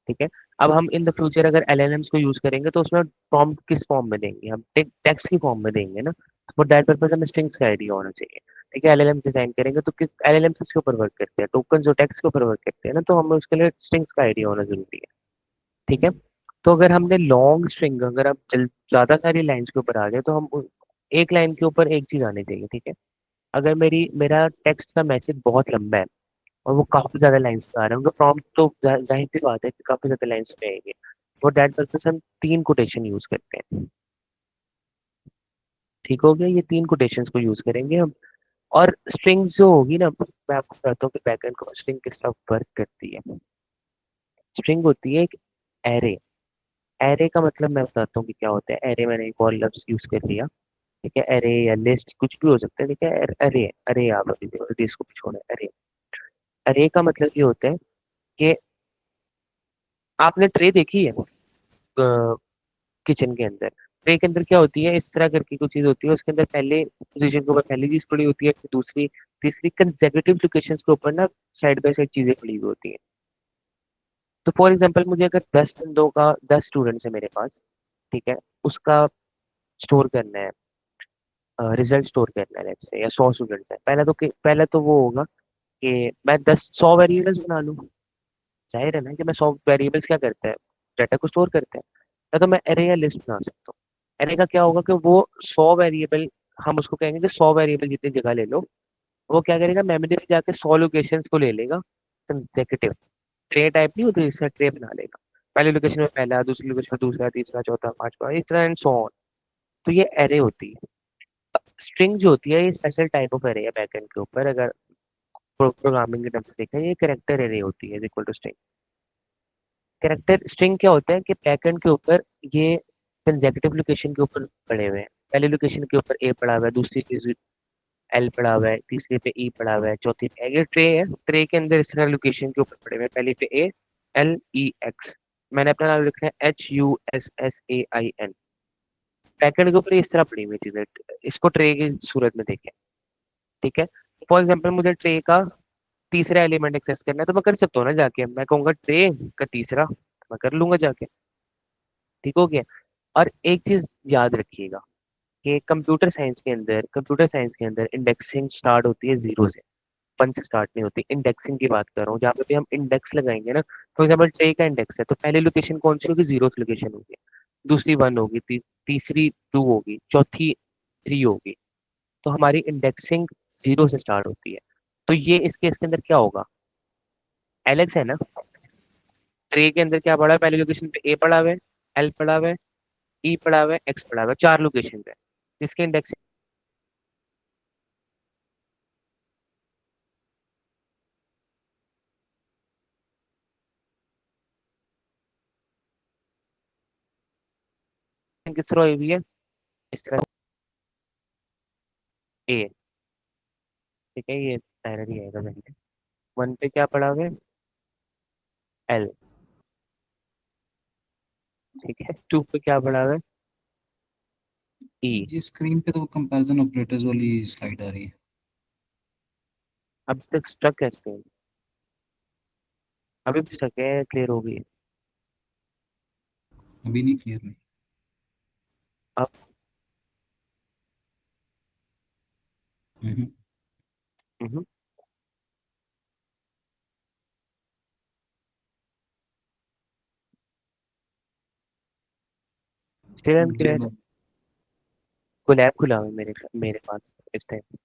ठीक है, अब हम इन द फ्यूचर अगर एलएलएम्स को यूज करेंगे तो उसमें प्रॉम्प्ट किस फॉर्म में देंगे, हम टेक्स्ट की फॉर्म में देंगे ना, फॉर दैट पर्पज हमें स्ट्रिंग्स का आइडिया होना चाहिए। ठीक है, एलएलएम डिजाइन करेंगे तो किस एलएलएम किसके ऊपर वर्क करते हैं, टोकन जो टेक्स्ट के ऊपर वर्क करते हैं ना, तो हमें उसके लिए स्ट्रिंग्स का आइडिया होना जरूरी है। ठीक है, तो अगर हमने लॉन्ग स्ट्रिंग, अगर आप ज्यादा सारी लाइंस के ऊपर आ गए तो हम एक लाइन के ऊपर एक चीज आनी चाहिए। ठीक है, अगर मेरा टेक्स्ट का मैसेज बहुत लंबा है और वो काफी ज्यादा लाइंस पे आ रहे हैं, उनका प्रॉम्प्ट तो जाहिर सी बात है कि काफी ज्यादा लाइंस पे आएंगे, फॉर दैट पर्पस हम 3 कोटेशन यूज करते हैं। ठीक हो गया, ये 3 कोटेशंस को यूज करेंगे हम। और स्ट्रिंग जो होगी ना, मैं आपको बताता हूँ कि बैकएंड को स्ट्रिंग किस तरह वर्क करती है। स्ट्रिंग होती है एक एरे। एरे का मतलब मैं बताता हूँ कि क्या होता है। एरे मैंने एक और लफ्ज यूज कर लिया। ठीक है, एरे या लिस्ट कुछ भी हो सकता है। ठीक है, अरे अरे आप अभी देखो, अरे इसको भी छोड़े। अरे अरे का मतलब ये होता है कि आपने ट्रे देखी है किचन के अंदर। ट्रे के अंदर क्या होती है, इस तरह करके कुछ चीज होती है, उसके अंदर पहले पोजीशन के ऊपर पहली चीज पड़ी होती है, फिर दूसरी, तीसरी कंसेक्यूटिव लोकेशंस के ऊपर ना साइड बाय साइड चीजें पड़ी हुई होती हैं। तो फॉर एग्जांपल मुझे अगर 10 बंदों का 10 स्टूडेंट्स है मेरे पास, ठीक है, उसका स्टोर करना है, रिजल्ट स्टोर करना है लेट्स से, या 100 स्टूडेंट्स है, पहला तो वो होगा कि मैं 100 वेरिएबल्स बना लूँ। जाहिर है ना कि मैं 100 वेरिएबल्स क्या करते हैं, डाटा को स्टोर करते हैं। या तो मैं एरे या लिस्ट बना सकता हूँ। एरे का क्या होगा कि वो 100 वेरिएबल, हम उसको कहेंगे कि 100 वेरिएबल जितनी जगह ले लो, वो क्या करेगा, मेमोरी में जाके 100 लोकेशंस को ले लेगा कंसेक्यूटिव। ट्रे टाइप नहीं होती, इसका ट्रे बना लेगा, पहली लोकेशन में पहला, दूसरी लोकेशन में दूसरा, तीसरा, चौथा, पांचवा, इस तरह एंड सो ऑन। तो ये एरे होती है। स्ट्रिंग जो होती है ये स्पेशल टाइप ऑफ एरे है बैकएंड के ऊपर। अगर प्रोग्रामिंग के टर्म से देखा, ये कैरेक्टर एरे होती है equal to string. Character string क्या होता है कि बैकएंड के ऊपर ये कंसेक्यूटिव लोकेशन के ऊपर पड़े हुए हैं। पहली लोकेशन के ऊपर ए पड़ा हुआ है, दूसरी पे एल पड़ा हुआ है, तीसरे पे ई पड़ा हुआ है, चौथी पे ये ट्रे है। ट्रे के अंदर इस तरह लोकेशन के ऊपर पड़े हुए हैं, पहली पे ए, एल, ई, एक्स। मैंने अपना नाम लिखा है HUSSAIN। बैकएंड के ऊपर इस तरह पड़ी हुई चीजें, इसको ट्रे की सूरत में देखें। ठीक है, फॉर एग्जाम्पल मुझे ट्रे का तीसरा एलिमेंट एक्सेस करना है तो मैं कर सकता हूँ ना, जाके मैं कहूंगा ट्रे का तीसरा, मैं कर लूंगा जाके। ठीक हो गया। और एक चीज याद रखिएगा कि कंप्यूटर साइंस के अंदर इंडेक्सिंग स्टार्ट होती है जीरो से, वन से स्टार्ट नहीं होती। इंडेक्सिंग की बात कर रहा हूँ, जहाँ पे भी हम इंडेक्स लगाएंगे ना, फॉर एग्जाम्पल ट्रे का इंडेक्स है तो पहली लोकेशन कौन सी होगी, जीरो लोकेशन होगी, दूसरी वन होगी, तीसरी टू होगी, चौथी थ्री होगी। तो हमारी इंडेक्सिंग जीरो से स्टार्ट होती है। तो ये इस केस के अंदर क्या होगा, एलेक्स है ना, ट्रे के अंदर क्या पड़ा है, पहली लोकेशन पे ए पड़ा हुआ है, एल पड़ा हुआ है, ई पड़ा हुआ है, एक्स पड़ा हुआ है, 4 लोकेशन पे जिसके इंडेक्स किस तरह हुई हुई है, इस तरह ए, ठीक है, ये एरर ही आएगा पहले। 1 पे क्या पड़ा हुआ है, एल, ठीक है। 2 पे क्या पड़ा हुआ है, ई। ये स्क्रीन पे तो कंपैरिजन ऑपरेटर्स वाली स्लाइड आ रही है। अब तक स्टक है स्क्रीन, अभी भी स्टक है, क्लियर हो गई है। अभी नहीं क्लियर हुई। अब हम्म, हम्म, स्टिल अनक्लियर। चलो कोलैब खुला हुआ है मेरे पास इस टाइम।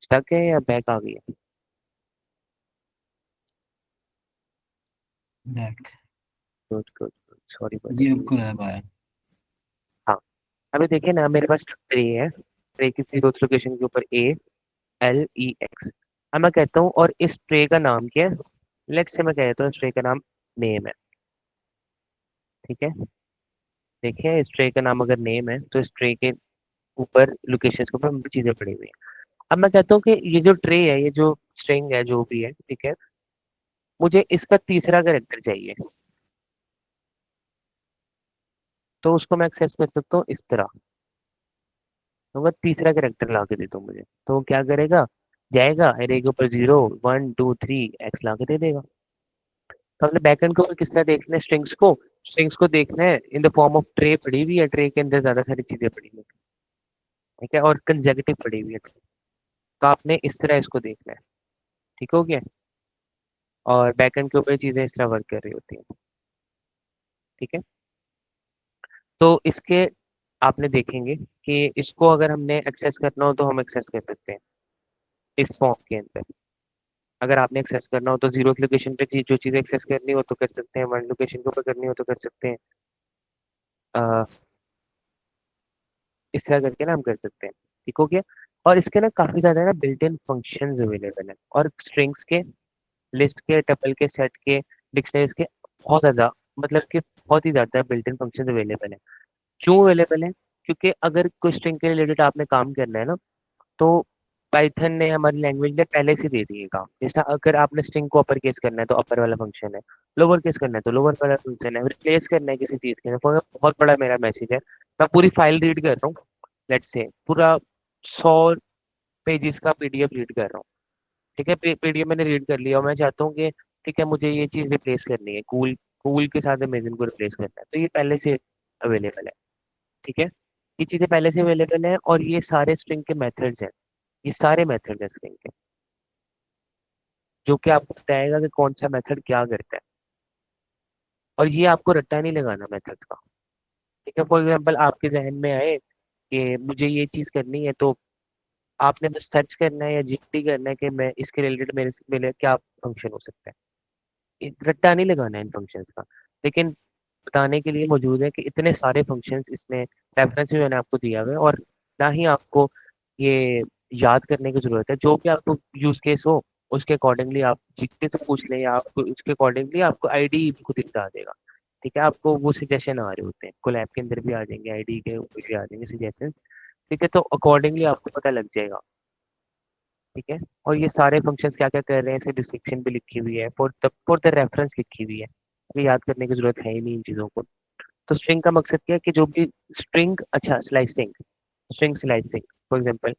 स्टक है या बैक आ गई है, back. Good good good, sorry ये बताइए। आपको लैब आया। हाँ, अभी देखिए ना, मेरे पास ट्रे है, ट्रे की जीरोथ लोकेशन के ऊपर ए एल ई एक्स। अब मैं कहता हूँ, और इस ट्रे का नाम क्या है, लेट्स से मैं कहता हूँ इस ट्रे का नाम नेम है, ठीक है। देखिए, इस ट्रे का नाम अगर नेम है तो इस ट्रे के ऊपर लोकेशन के ऊपर चीजें पड़ी हुई हैं। अब मैं कहता हूँ कि ये जो ट्रे है, ये जो स्ट्रिंग है जो भी है, ठीक है, मुझे इसका तीसरा कैरेक्टर चाहिए, तो उसको मैं एक्सेस कर सकता हूँ इस तरह। तो वह तीसरा कैरेक्टर ला के दे दो मुझे, तो वो क्या करेगा, जाएगा एरे के ऊपर 0 1 2 3 एक्स ला के दे देगा। तो हमने बैकएंड के ऊपर किस तरह देखना है, स्ट्रिंग्स को देखना है in the form of tray पड़ी हुई है, ट्रे के अंदर ज्यादा सारी चीजें पड़ी हुई है, ठीक है, और कंसेक्यूटिव पड़ी हुई है। तो आपने इस तरह इसको देखना है, ठीक हो गया। और बैकएंड के ऊपर चीजें इस तरह वर्क कर रही होती हैं, ठीक है। तो इसके आपने देखेंगे कि इसको अगर हमने एक्सेस करना हो तो हम एक्सेस कर सकते हैं इस फॉर्म के अंदर। अगर आपने एक्सेस करना हो तो जीरो लोकेशन पे जो चीज़ एक्सेस करनी हो तो कर सकते हैं, 1 लोकेशन के ऊपर करनी हो तो कर सकते हैं। अ, इस तरह करके ना हम कर सकते हैं, ठीक हो गया। और इसके ना काफ़ी ज़्यादा ना बिल्ट इन फंक्शंस अवेलेबल हैं, और स्ट्रिंग्स के, लिस्ट के, टपल के, सेट के, डिक्शनरीज के, बहुत ज़्यादा, मतलब कि बहुत ही ज़्यादा बिल्ट इन फंक्शंस अवेलेबल हैं। क्यों अवेलेबल है, क्योंकि अगर कोई स्ट्रिंग के रिलेटेड आपने काम करना है ना, तो पाइथन ने, हमारी लैंग्वेज ने पहले से दे दिए काम। जैसा अगर आपने स्ट्रिंग को अपर केस करना है तो अपर वाला फंक्शन है, लोअर केस करना है तो लोअर वाला फंक्शन है, रिप्लेस करना है किसी चीज के, बहुत बड़ा मेरा मैसेज है, मैं पूरी फाइल रीड कर रहा हूँ, लेट्स से पूरा 100 पेजेस का पीडीएफ रीड कर रहा हूँ, ठीक है, पीडीएफ मैंने रीड कर लिया और मैं चाहता हूँ कि ठीक है, मुझे ये चीज रिप्लेस करनी है, कूल कूल के साथ इमेजिन को रिप्लेस करना है, तो ये पहले से अवेलेबल है, ठीक है। ये चीजें पहले से अवेलेबल है, और ये सारे स्ट्रिंग के मेथड्स हैं, ये सारे मेथड है स्ट्रिंग के, जो कि आपको बताएगा कि कौन सा मेथड क्या करता है। और ये आपको रट्टा नहीं लगाना मेथड का, ठीक है। फॉर एग्जाम्पल आपके जहन में आए कि मुझे ये चीज करनी है, तो आपने बस सर्च करना है या जीपीटी करना है कि मैं इसके रिलेटेड मेरे से मेरे क्या फंक्शन हो सकता है, रट्टा नहीं लगाना है इन फंक्शंस का। लेकिन बताने के लिए मौजूद है कि इतने सारे फंक्शंस इसमें, रेफरेंस भी मैंने आपको दिया हुआ है, और ना ही आपको ये याद करने की जरूरत है, जो भी आपको यूज केस हो उसके अकॉर्डिंगली आप जीपीटी से पूछ लें, या आपको उसके अकॉर्डिंगली आपको आईडी खुद ही बता देगा, ठीक है। आपको वो सजेशन आ रहे होते हैं, कोलैब के अंदर भी आ जाएंगे, आईडी के ऊपर भी आ जाएंगे सजेशन, ठीक है। तो अकॉर्डिंगली आपको पता लग जाएगा, ठीक है। और ये सारे फंक्शंस क्या क्या कर रहे हैं, इसकी डिस्क्रिप्शन भी लिखी हुई है, फॉर द रेफरेंस लिखी हुई है, ये याद करने की जरूरत है ही नहीं इन चीज़ों को। तो स्ट्रिंग का मकसद क्या है कि जो भी स्ट्रिंग, अच्छा slicing, string slicing, for example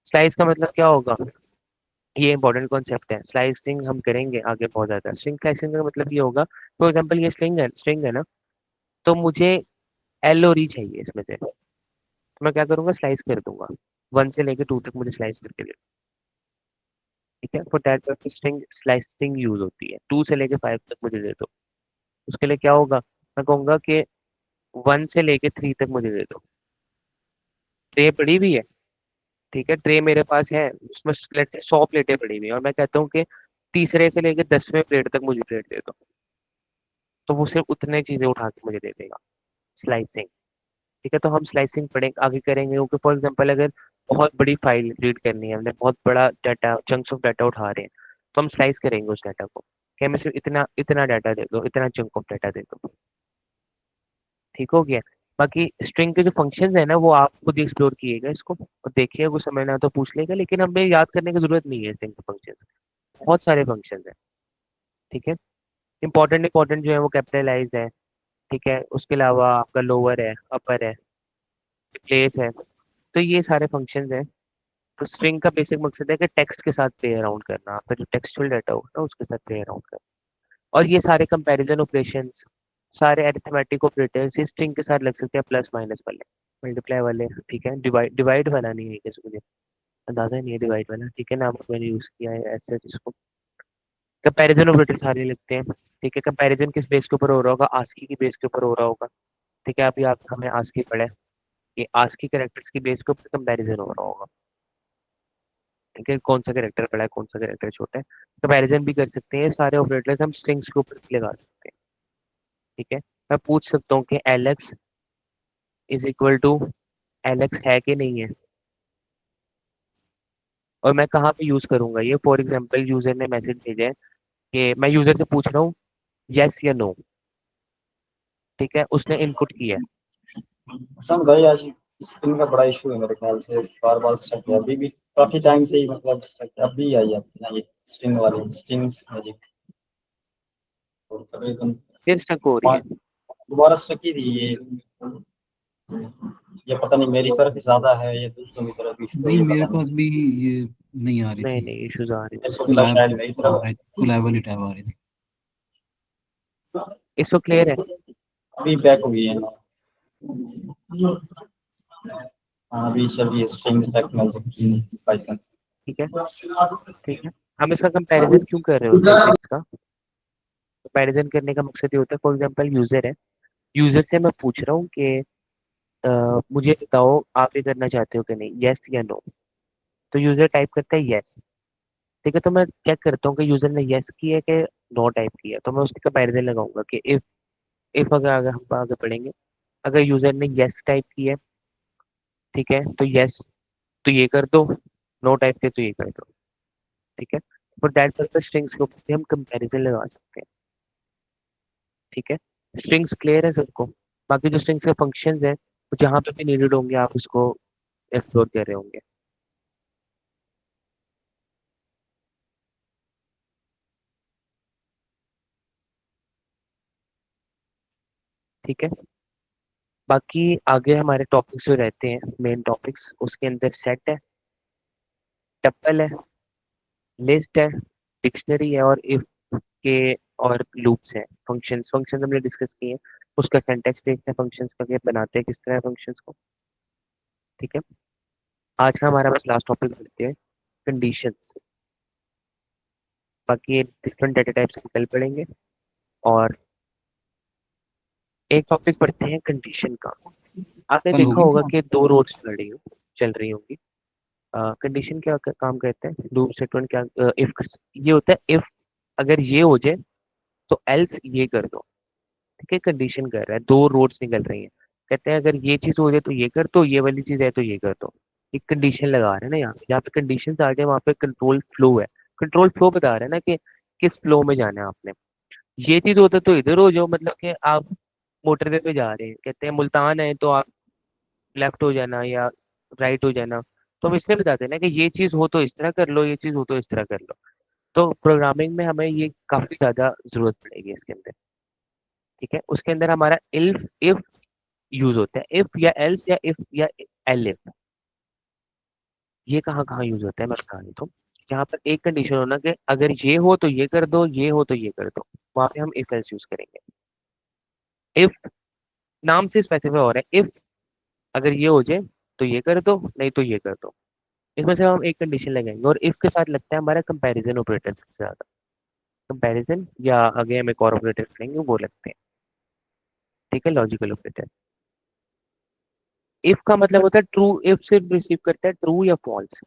slice का मतलब क्या होगा, ये इंपॉर्टेंट कॉन्सेप्ट है, स्लाइसिंग हम करेंगे आगे बहुत ज्यादा। स्ट्रिंग स्लाइसिंग का मतलब ये होगा, फॉर एग्जांपल ये स्ट्रिंग है ना, तो मुझे एल और ई चाहिए इसमें से, तो मैं क्या करूंगा, स्लाइस कर दूंगा, 1 से लेके 2 तक मुझे स्लाइस करके दे, ठीक है। For that purpose string slicing use होती है, 2 से लेके 5 तक मुझे दे दो। उसके लिए क्या होगा, मैं कहूंगा कि 1 से लेके 3 तक मुझे दे दो। ट्रे पड़ी हुई है, ठीक है, ट्रे मेरे पास है, उसमें लेट्स से 100 प्लेटें पड़ी हुई है, और मैं कहता हूँ कि तीसरे से लेके 10वें प्लेट तक मुझे प्लेट दे दो, तो वो सिर्फ उतने चीजें उठा के मुझे दे देगा, स्लाइसिंग, ठीक है। तो हम स्लाइसिंग पढ़े आगे करेंगे, क्योंकि फॉर एग्जांपल अगर बहुत बड़ी फाइल रीड करनी है, हमने बहुत बड़ा डाटा, चंक्स ऑफ डाटा उठा रहे हैं, तो हम स्लाइस करेंगे उस डाटा को, कि हमें सिर्फ इतना इतना डाटा दे दो, इतना चंक ऑफ डाटा दे दो। ठीक हो गया। बाकी स्ट्रिंग के जो फंक्शंस है ना वो आप खुद एक्सप्लोर किएगा इसको और देखिएगा, कुछ समझ ना आए तो पूछ लेगा, लेकिन हमें याद करने की जरूरत नहीं है स्ट्रिंग के फंक्शंस। बहुत सारे फंक्शंस हैं। ठीक है। इंपॉर्टेंट इंपॉर्टेंट जो है वो कैपिटलाइज है। ठीक है। उसके अलावा आपका लोअर है, अपर है, प्लेस है। तो ये सारे फंक्शंस हैं। तो स्ट्रिंग का बेसिक मकसद है कि टेक्स्ट के साथ प्ले अराउंड करना, आपका जो टेक्सचुअल डाटा होगा ना उसके साथ प्ले अराउंड करना। और ये सारे कंपैरिजन ऑपरेशंस, सारे अरिथमेटिक ऑपरेटर्स ये स्ट्रिंग के साथ लग सकते हैं, प्लस माइनस वाले, मल्टीप्लाई वाले। ठीक है। डिवाइड डिवाइड वाला नहीं है, कैसे मुझे अंदाजा नहीं है डिवाइड वाला। ठीक है ना, मैंने यूज किया है ऐसे इसको। कंपैरिजन ऑपरेटर सारे लिखते हैं। ठीक है। कंपैरिजन किस बेस के ऊपर हो रहा होगा? आस्की की बेस के ऊपर हो रहा होगा। ठीक है। अभी आप हमें आस्की पढ़े, ये आस्की कैरेक्टर्स की बेस के ऊपर कंपैरिजन हो रहा होगा। ठीक है। कौन सा कैरेक्टर बड़ा है, कौन सा कैरेक्टर छोटा है, कंपैरिजन भी कर सकते हैं। ये सारे ऑपरेटर्स हम स्ट्रिंग्स के ऊपर भी लगा सकते हैं। ठीक है। मैं पूछ सकता हूँ कि Alex is equal to Alex है कि नहीं है, और मैं कहाँ पे यूज करूंगा ये? फॉर एग्जांपल यूजर ने मैसेज भेजा है कि मैं यूजर से पूछ रहा हूँ यस या नो। ठीक है। उसने इनपुट किया है। सम भाई आज स्क्रीन का बड़ा इशू है मेरे ख्याल से, बार बार स्टक है अभी भी, काफी टाइम से ही मतलब स्टक है, अभी आई है ना ये स्ट्रिंग वाली स्ट्रिंग्स मैजिक, और तकरीबन फिर स्टक हो रही है। 5 दोबारा स्टक ही थी ये पता नहीं मेरी तरफ ज्यादा है या दूसरों की तरफ इशू है, नहीं ये मेरे पता नहीं। पास भी ये नहीं आ रही नहीं थी। नहीं, इश्यूज आ रही मेरे थी। को मिला शायद मेरी तरफ। कोलैबोरेटिव टैब आ रही थी। इसको क्लियर है। अभी बैक हुई है। हाँ अभी चलिए स्ट्रिंग टैग मैजिक पाइथन। ठीक है। ठीक है। हम इसका कंपैरिजन क्यों कर रहे होते हैं स्ट्रिंग्स का? कंपैरिजन करने का मकसद ये होता है, फॉर एग्जांपल यूजर है, यूजर से मैं पूछ रहा हूँ कि मुझे बताओ आप ये करना चाहते हो कि नहीं, यस या नो। तो यूजर टाइप करता है यस। ठीक है। तो मैं चेक करता हूँ कि यूजर ने यस किया है कि नो टाइप किया, तो मैं उसके कंपैरिजन लगाऊंगा कि इफ अगर अगर हम आगे पढ़ेंगे, अगर यूजर ने यस टाइप किया है, ठीक है, तो यस तो ये कर दो, नो टाइप किया तो ये कर दो। ठीक है। फॉर दैट पर्पज स्ट्रिंग्स के ऊपर भी हम कंपैरिजन लगा सकते हैं। ठीक है। स्ट्रिंग्स क्लियर है सबको? बाकी जो स्ट्रिंग्स के फंक्शंस हैं वो जहाँ पे भी नीडेड होंगे आप उसको एक्सप्लोर कर रहे होंगे। ठीक है। बाकी आगे हमारे टॉपिक्स जो रहते हैं, मेन टॉपिक्स, उसके अंदर सेट है, टपल है, लिस्ट है, डिक्शनरी है, और इफ के और लूप्स हैं। फंक्शंस फंक्शंस हमने डिस्कस किए हैं, उसका सिंटैक्स देखते हैं, फंक्शंस का क्या बनाते हैं, किस तरह फंक्शंस को। ठीक है। आज का हमारा बस लास्ट टॉपिक देखते हैं, कंडीशंस। बाकी डिफरेंट डेटा टाइप्स कल पढ़ेंगे, और एक टॉपिक पढ़ते हैं कंडीशन का। आपने कल देखा होगी होगा ना? कि दो रोड्स चल रही होंगी। कंडीशन क्या काम करता है, लूप स्टेटमेंट क्या, इफ ये होता है, इफ अगर ये हो जाए तो एल्स ये कर दो। ठीक है। कंडीशन कर रहा है, दो रोड्स निकल रही हैं, कहते हैं अगर ये चीज हो जाए तो ये कर दो, ये वाली चीज है तो ये कर दो। एक कंडीशन लगा रहे हैं ना, यहाँ पे कंडीशन आ जाए, वहाँ पे कंट्रोल फ्लो है। कंट्रोल फ्लो बता रहे हैं ना कि किस फ्लो में जाना है आपने। ये चीज होता तो इधर हो जाओ, मतलब कि आप मोटरवे पे जा रहे हैं, कहते हैं मुल्तान है तो आप लेफ्ट हो जाना या राइट हो जाना। तो हम इससे बताते हैं ना कि ये चीज हो तो इस तरह कर लो, ये चीज हो तो इस तरह कर लो। तो प्रोग्रामिंग में हमें ये काफी ज्यादा जरूरत पड़ेगी इसके अंदर। ठीक है। उसके अंदर हमारा इफ यूज होता है, इफ या एल्स या इफ या एलिफ। ये कहाँ कहाँ यूज होता है मैं बता देता हूँ। जहाँ पर एक कंडीशन हो ना कि अगर ये हो तो ये कर दो, ये हो तो ये कर दो, वहां पे हम इफ एल्स यूज करेंगे। इफ नाम से स्पेसिफाई हो रहा है, इफ अगर ये हो जाए तो ये कर दो, नहीं तो ये कर दो। इसमें से हम एक कंडीशन लगाएंगे, और इफ के साथ लगता है हमारा कंपैरिजन ऑपरेटर सबसे ज्यादा। कंपैरिजन या आगे हम एक और ऑपरेटर करेंगे वो लगते हैं। ठीक है। Logical operator. इफ का मतलब होता है ट्रू, इफ सिर्फ रिसीव करता है ट्रू या फॉल्स।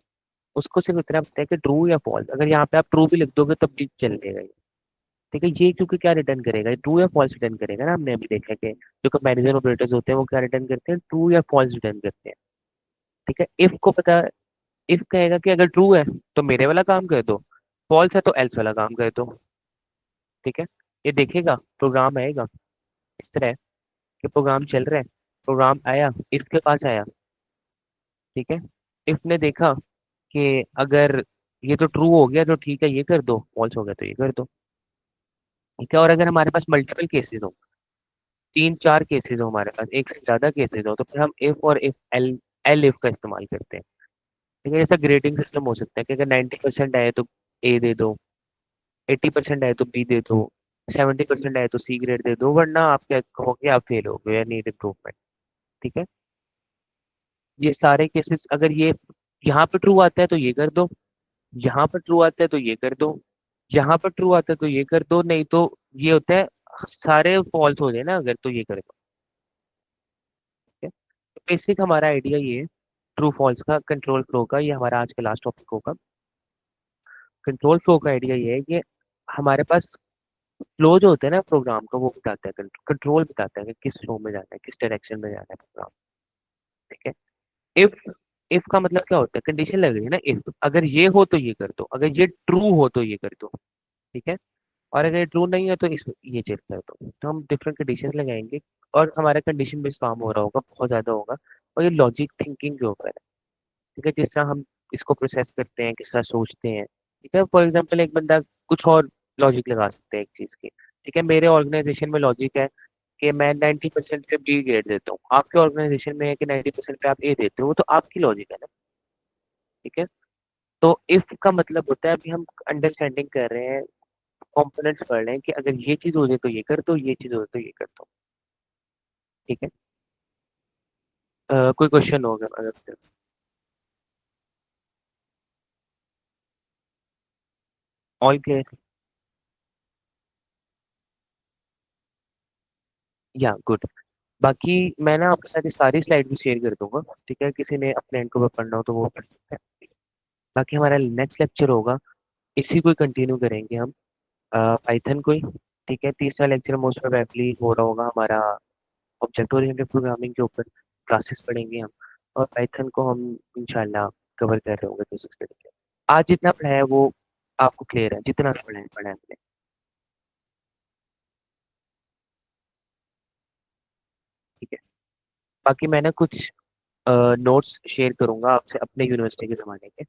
उसको सिर्फ इतना पता है कि ट्रू या फॉल्स, अगर यहाँ पे आप ट्रू भी लिख दोगे तब भी चलेगा ये। ठीक है। ये क्योंकि क्या रिटर्न करेगा, ट्रू या फॉल्स रिटर्न करेगा ना, हमने अभी देखा कि जो कंपैरिजन ऑपरेटर्स होते हैं वो क्या रिटर्न करते हैं, ट्रू या फॉल्स रिटर्न करते हैं। ठीक है। इफ को पता, इफ कहेगा कि अगर ट्रू है तो मेरे वाला काम कर दो, फॉल्स है तो एल्स वाला काम कर दो। ठीक है, ये देखेगा प्रोग्राम आएगा इस तरह है कि प्रोग्राम चल रहा है, प्रोग्राम आया, इफ के पास आया, ठीक है, इफ ने देखा कि अगर ये तो ट्रू हो गया तो ठीक है ये कर दो, फॉल्स हो गया तो ये कर दो, ठीक है। और अगर हमारे पास मल्टीपल केसेस हो, 3-4 केसेस हो, हमारे पास एक से ज्यादा केसेस हो, तो फिर हम इफ और इफ एल एल इफ का इस्तेमाल करते हैं, ठीक है। जैसा ग्रेडिंग सिस्टम हो सकता है कि अगर 90% आए तो ए दे दो, 80% आए तो बी दे दो, 70% आए तो सी ग्रेड दे दो, वरना आप क्या कहोगे, आप फेल हो गए या नीड इम्प्रूवमेंट, ठीक है। ये सारे केसेस अगर ये यहाँ पे ट्रू आता है तो ये कर दो, यहाँ पर ट्रू आता है तो ये कर दो, यहाँ पर ट्रू आता है तो ये कर दो, नहीं तो ये होता है सारे फॉल्स हो जाए ना अगर, तो ये कर दो, ठीक है। तो बेसिक हमारा आइडिया ये है ट्रू फॉल्स का, कंट्रोल फ्लो का, ये हमारा आज का लास्ट टॉपिक होगा। कंट्रोल फ्लो का आइडिया ये है कि हमारे पास फ्लो जो होता है ना प्रोग्राम का, वो बताता है, कंट्रोल बताता है कि किस फ्लो में जाना है, किस डायरेक्शन में जाना है प्रोग्राम, ठीक है। इफ इफ का मतलब क्या होता है, कंडीशन लग रही है ना, इफ अगर ये हो तो ये कर दो, अगर ये ट्रू हो तो ये कर दो, ठीक है। और अगर ट्रू नहीं है तो इस ये चेक कर दो, तो हम डिफरेंट कंडीशन लगाएंगे और हमारा कंडीशन बेस्ड काम हो रहा होगा, बहुत ज्यादा होगा, और ये लॉजिक थिंकिंग के ऊपर है, ठीक है। जिस तरह हम इसको प्रोसेस करते हैं, किस तरह सोचते हैं, ठीक है। फॉर एग्जाम्पल एक बंदा कुछ और लॉजिक लगा सकते हैं एक चीज की, ठीक है। मेरे ऑर्गेनाइजेशन में लॉजिक है कि मैं 90% पे बी ग्रेड देता हूँ, आपके ऑर्गेनाइजेशन में है कि 90% पे आप ए देते हो, वो तो आपकी लॉजिक है ना, ठीक है। तो इफ का मतलब होता है अभी हम अंडरस्टैंडिंग कर रहे हैं, कंपोनेंट्स पढ़ रहे हैं कि अगर ये चीज हो जाए तो ये कर दो, ये चीज हो जाए तो ये कर दो, ठीक है। कोई क्वेश्चन होगा अगर, ऑल क्लियर, या गुड। बाकी मैं ना आपके साथ ये सारी स्लाइड भी शेयर कर दूंगा, ठीक है, किसी ने अपने एंड को भी पढ़ना हो तो वो पढ़ सकता है। बाकी हमारा नेक्स्ट लेक्चर होगा, इसी को कंटिन्यू करेंगे हम, पाइथन को ही, ठीक है। तीसरा लेक्चर मोस्ट प्रोबेबली हो रहा होगा हमारा ऑब्जेक्ट ओरिएंटेड प्रोग्रामिंग के ऊपर, क्लासेस पढ़ेंगे हम, और पाइथन को हम इंशाल्लाह कवर कर रहे होंगे बेसिक्स तरीके। आज जितना पढ़ा है वो आपको क्लियर है, जितना पढ़ा है हमने, ठीक है। बाकी मैं ना कुछ नोट्स शेयर करूंगा आपसे अपने यूनिवर्सिटी के ज़माने के,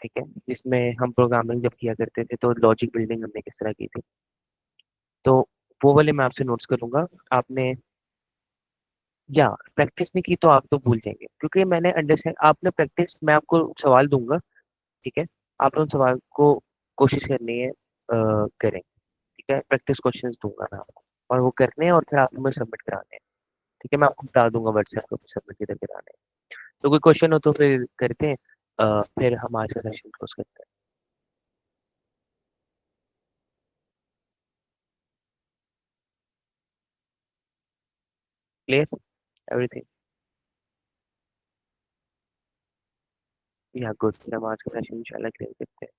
ठीक है, जिसमें हम प्रोग्रामिंग जब किया करते थे तो लॉजिक बिल्डिंग हमने किस तरह की थी, तो वो वाले मैं आपसे नोट्स करूंगा। आपने या प्रैक्टिस नहीं की तो आप तो भूल जाएंगे, क्योंकि मैंने अंडरस्टैंड, आपने प्रैक्टिस, मैं आपको सवाल दूंगा, ठीक है, आपने उन सवाल को कोशिश करनी है, करें, ठीक है। प्रैक्टिस क्वेश्चंस दूंगा मैं आपको, और वो करने हैं और फिर आपको मुझे सबमिट कराने हैं, ठीक है। मैं आपको बता दूंगा व्हाट्सएप पे सबमिट किधर कराने हैं। तो कोई क्वेश्चन हो तो फिर करते हैं, फिर हम आज का सेशन क्लोज करते हैं। क्लियर एवरीथिंग, या गुड, फिर हम आज का सेशन इंशाल्लाह क्लियर करते हैं।